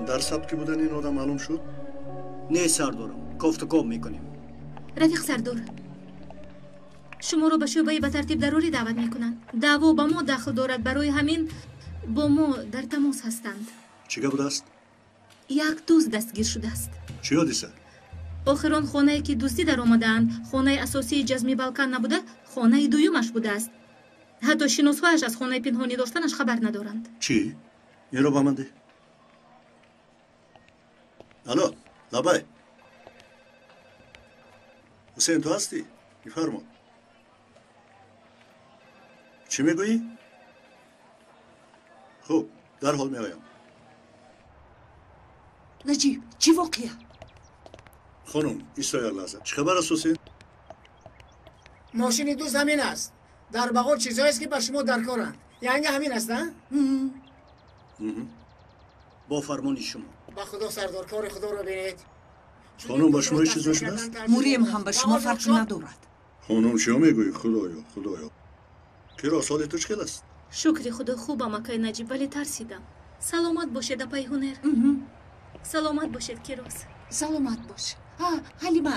Speaker 7: дар сабти будани ин одам маълум шуд?
Speaker 10: не сардорам, кофтукоб мекунем.
Speaker 1: рафиқ сардор, шуморо ба шӯъбаи ба тартиб дарорӣ даъват мекунанд. даъво ба мо дахл дорад, барои ҳамин бо мо дар тамос ҳастанд.
Speaker 7: чӣ гап будааст?
Speaker 1: як дӯст дастгир шудааст.
Speaker 7: чӣ ҳодиса?
Speaker 1: охирон хонае ки дӯстӣ даромадаанд, хонаи асосии ҷазми балкан набуда, хонаи дуюмаш будааст. ҳатто шиносҳояш аз хонаи пинҳонӣ доштанаш хабар надоранд.
Speaker 7: чӣ? инро ба ман диҳ. алло, лабай. ҳусейн, ту ҳастӣ? бифармо. чӣ мегӯӣ? хуб, дарҳол меоям.
Speaker 13: наҷиб, чӣ воқеа?
Speaker 7: хонум, исто як лаҳза. чӣ хабар аст ҳусейн?
Speaker 12: мошини ду замин аст. дар бағор чизҳоест ки ба шумо даркоранд. янги ҳамин аст, а?
Speaker 10: бо фармони шумо.
Speaker 12: ба худо сардор, кори худоро бинед.
Speaker 7: хонум, ба шумо чиз шудааст?
Speaker 13: мурем ҳам ба шумо фарқи надорад.
Speaker 7: хонум, чиё мегӯӣ? худоё, худоё. киро соли туч хел аст?
Speaker 1: шукри худо хубам акай наҷиб, вале тарсидам. саломат бошед апай ҳунер. саломат бошед кирос.
Speaker 13: саломат бош. ҳалима,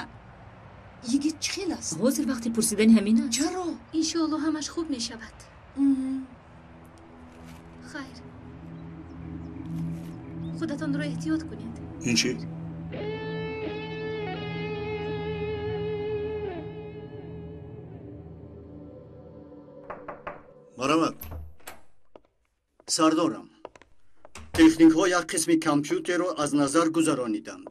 Speaker 13: йигит чӣ хел аст?
Speaker 1: ҳозир вақти пурсидани ҳамин аст.
Speaker 13: чаро?
Speaker 1: иншоалло ҳамаш хуб мешавад. хайр, худатонро эҳтиёт кунед.
Speaker 7: ин чӣ?
Speaker 10: марамат. сардорам, техникҳо як қисми компютерро аз назар гузарониданд.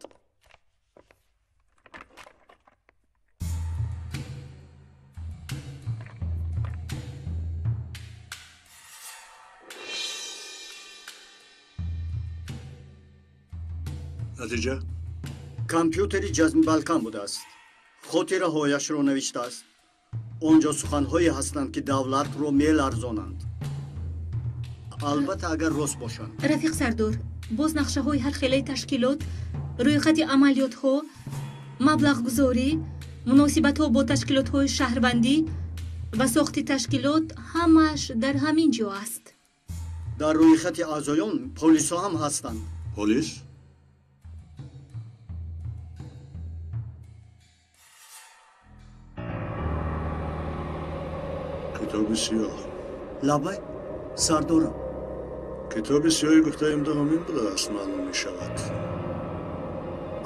Speaker 7: натиҷа?
Speaker 10: компютери ҷазми балкан будааст. хотираҳояшро навиштааст. онҷо суханҳое ҳастанд ки давлатро меларзонанд. албатта агар рост бошанд.
Speaker 1: рафиқ сардор, боз нақшаҳои ҳар хелаи ташкилот, рӯйхати амалиётҳо, маблағгузорӣ, муносибатҳо бо ташкилотҳои шаҳрвандӣ ва сохти ташкилот ҳамааш дар ҳамин ҷо аст.
Speaker 10: дар рӯйхати аъзоён полисҳо ҳам ҳастанд.
Speaker 7: полис? китоби сиёҳ.
Speaker 10: лабай, сардорам.
Speaker 7: китоби сиёҳи гуфтаем дуҳумин будааст, маълум мешавад.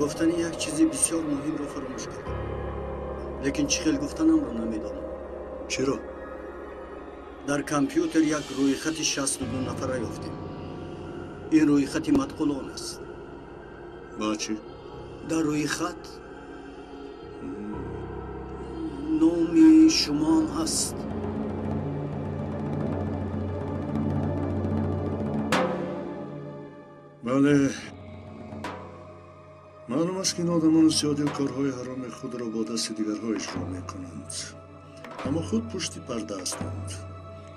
Speaker 10: гуфтани як чизи бисёр муҳимро фаромӯш кардам. лекин чӣ хел гуфтанамро намедонам.
Speaker 7: чиро?
Speaker 10: дар компютер як рӯйхати 62 нафара ёфтем. ин рӯйхати матқулон аст.
Speaker 7: ба чӣ?
Speaker 10: дар рӯйхат номи шумоам ҳаст.
Speaker 7: бале, маълум аст ки ин одамони зиёди корҳои ҳароми худро бо дасти дигарҳо иҷро мекунанд, аммо худ пушти парда ҳастанд.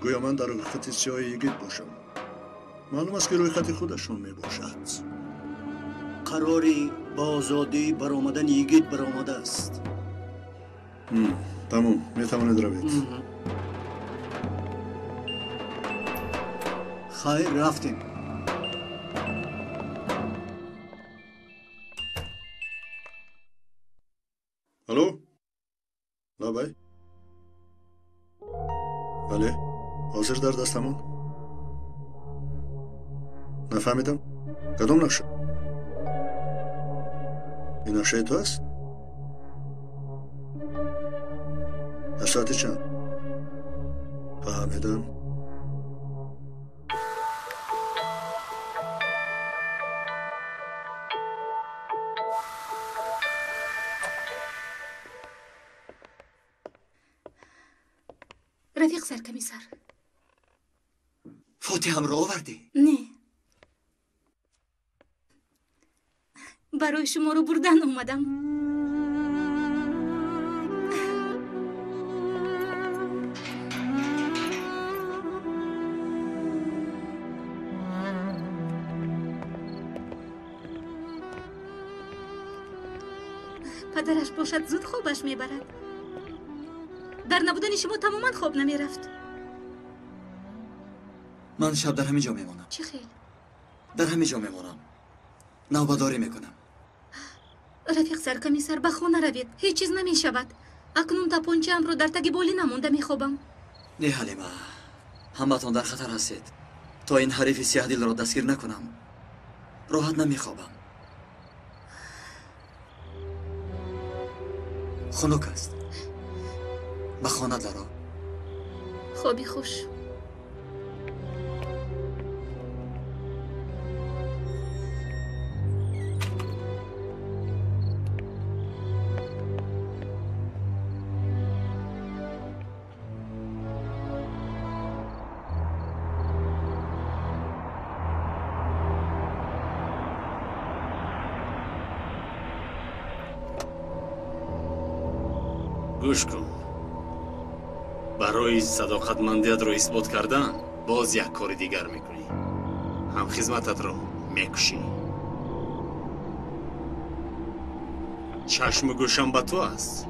Speaker 7: гӯё ман дар рӯйхати сиёҳи йигит бошам. маълум аст ки рӯйхати худашон мебошад.
Speaker 10: қарори ба озодӣ баромадани йигит баромадааст.
Speaker 7: тамом, метавонед равед.
Speaker 10: хайр, рафтем.
Speaker 7: алло, лабай. بله حاضر در دستمون نفهمیدم کدوم نقشه این نقشه تو است در ساعت چند فهمیدم
Speaker 1: رفیق سرکمیسر
Speaker 6: فوتی هم رو آوردی؟
Speaker 1: نه برای شما رو بردن اومدم پدرش باشد زود خوابش میبرد در نبودن شما تماما خواب نمیرفت
Speaker 6: من شب در همین جا میمانم
Speaker 1: چه خیل؟
Speaker 6: در همین جا میمانم نوباداری میکنم
Speaker 1: رفیق سرکمیسر به خانه روید هیچ چیز نمیشود اکنون تپانچه‌ام رو در تگ بالی نمونده میخوابم
Speaker 6: نه حلیمه همتان در خطر هستید تا این حریف سیاه دل را دستگیر نکنم راحت نمیخوابم خنک است به خانه درو
Speaker 1: خوابی خوش
Speaker 2: گوش کن برای صداقتمندیت رو اثبات کردن باز یک کار دیگر میکنی هم خدمتت رو میکشی چشم و گوشم به تو است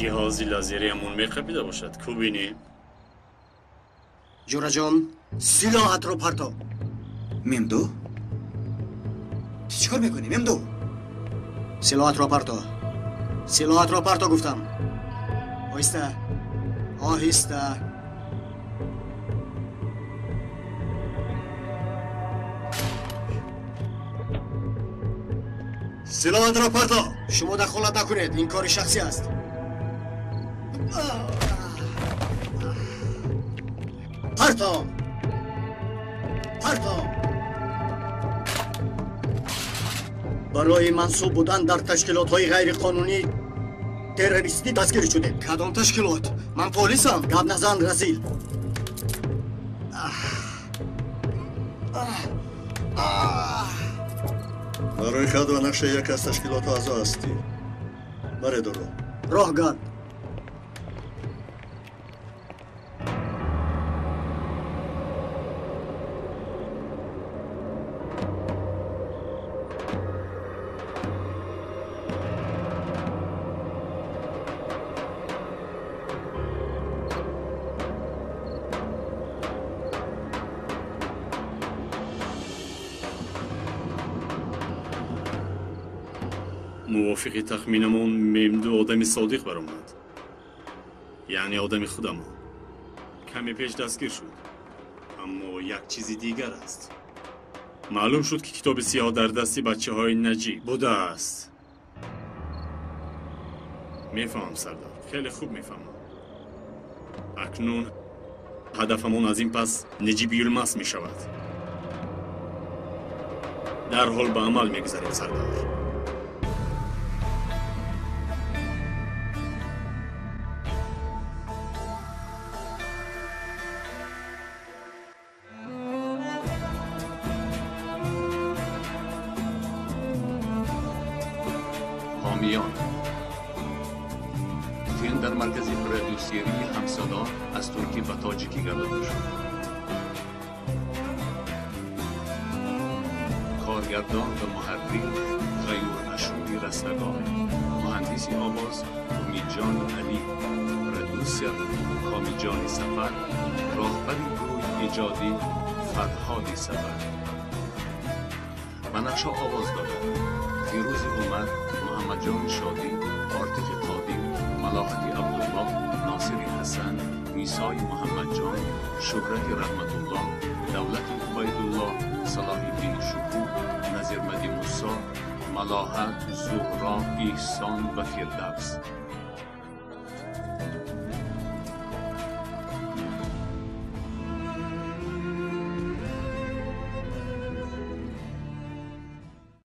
Speaker 2: جهازی لازری همون میخوابیده باشد کو بینی؟
Speaker 5: جورا جان سلاحت رو پرتو
Speaker 6: ممدو چیکار میکنی ممدو
Speaker 5: سلاحت رو پرتو سلاحت رو پرتو گفتم آهسته آهسته سلاحت رو پرتو شما دخالت نکنید این کار شخصی است پرتو پرتو برای منصوب بودن در تشکیلات‌های غیر قانونی تروریستی دستگیر شده کدام تشکیلات من پلیسم گپ نزن رزیل
Speaker 7: برای خود و نقشه یک از تشکیلات اعضا هستی برای دارو
Speaker 5: راه گرد
Speaker 2: موافقی تخمینمون ممدو آدمی صادق برآمد یعنی آدمی خودمون کمی پیش دستگیر شد اما یک چیزی دیگر است معلوم شد که کتاب سیاه در دستی بچه های نجیب بوده است میفهمم سردار خیلی خوب میفهمم اکنون هدفمون از این پس نجیب یلمس میشود در حال به عمل میگذاریم سردار
Speaker 14: حامیان فیلم در مرکز سیری همصدا از ترکی و تاجیکی گردانده شد. کارگردان و محرک غیور اشوری رستگاه، مهندس آواز امیدجان علی، پرودوسر کامیجان سفر، راهبر گروه ایجادی فرهاد سفر. منقشه آواز دادند: فیروز عمر، محمد جان شادی، عاطف قادی، ملاحت عبدالله، ناصر حسن، میسای محمد جان، شهرت رحمت الله، دولت عبیدالله، صلاح الدین شکور، نظیر مدی موسی، ملاحت، زهرا، احسان و فردوس.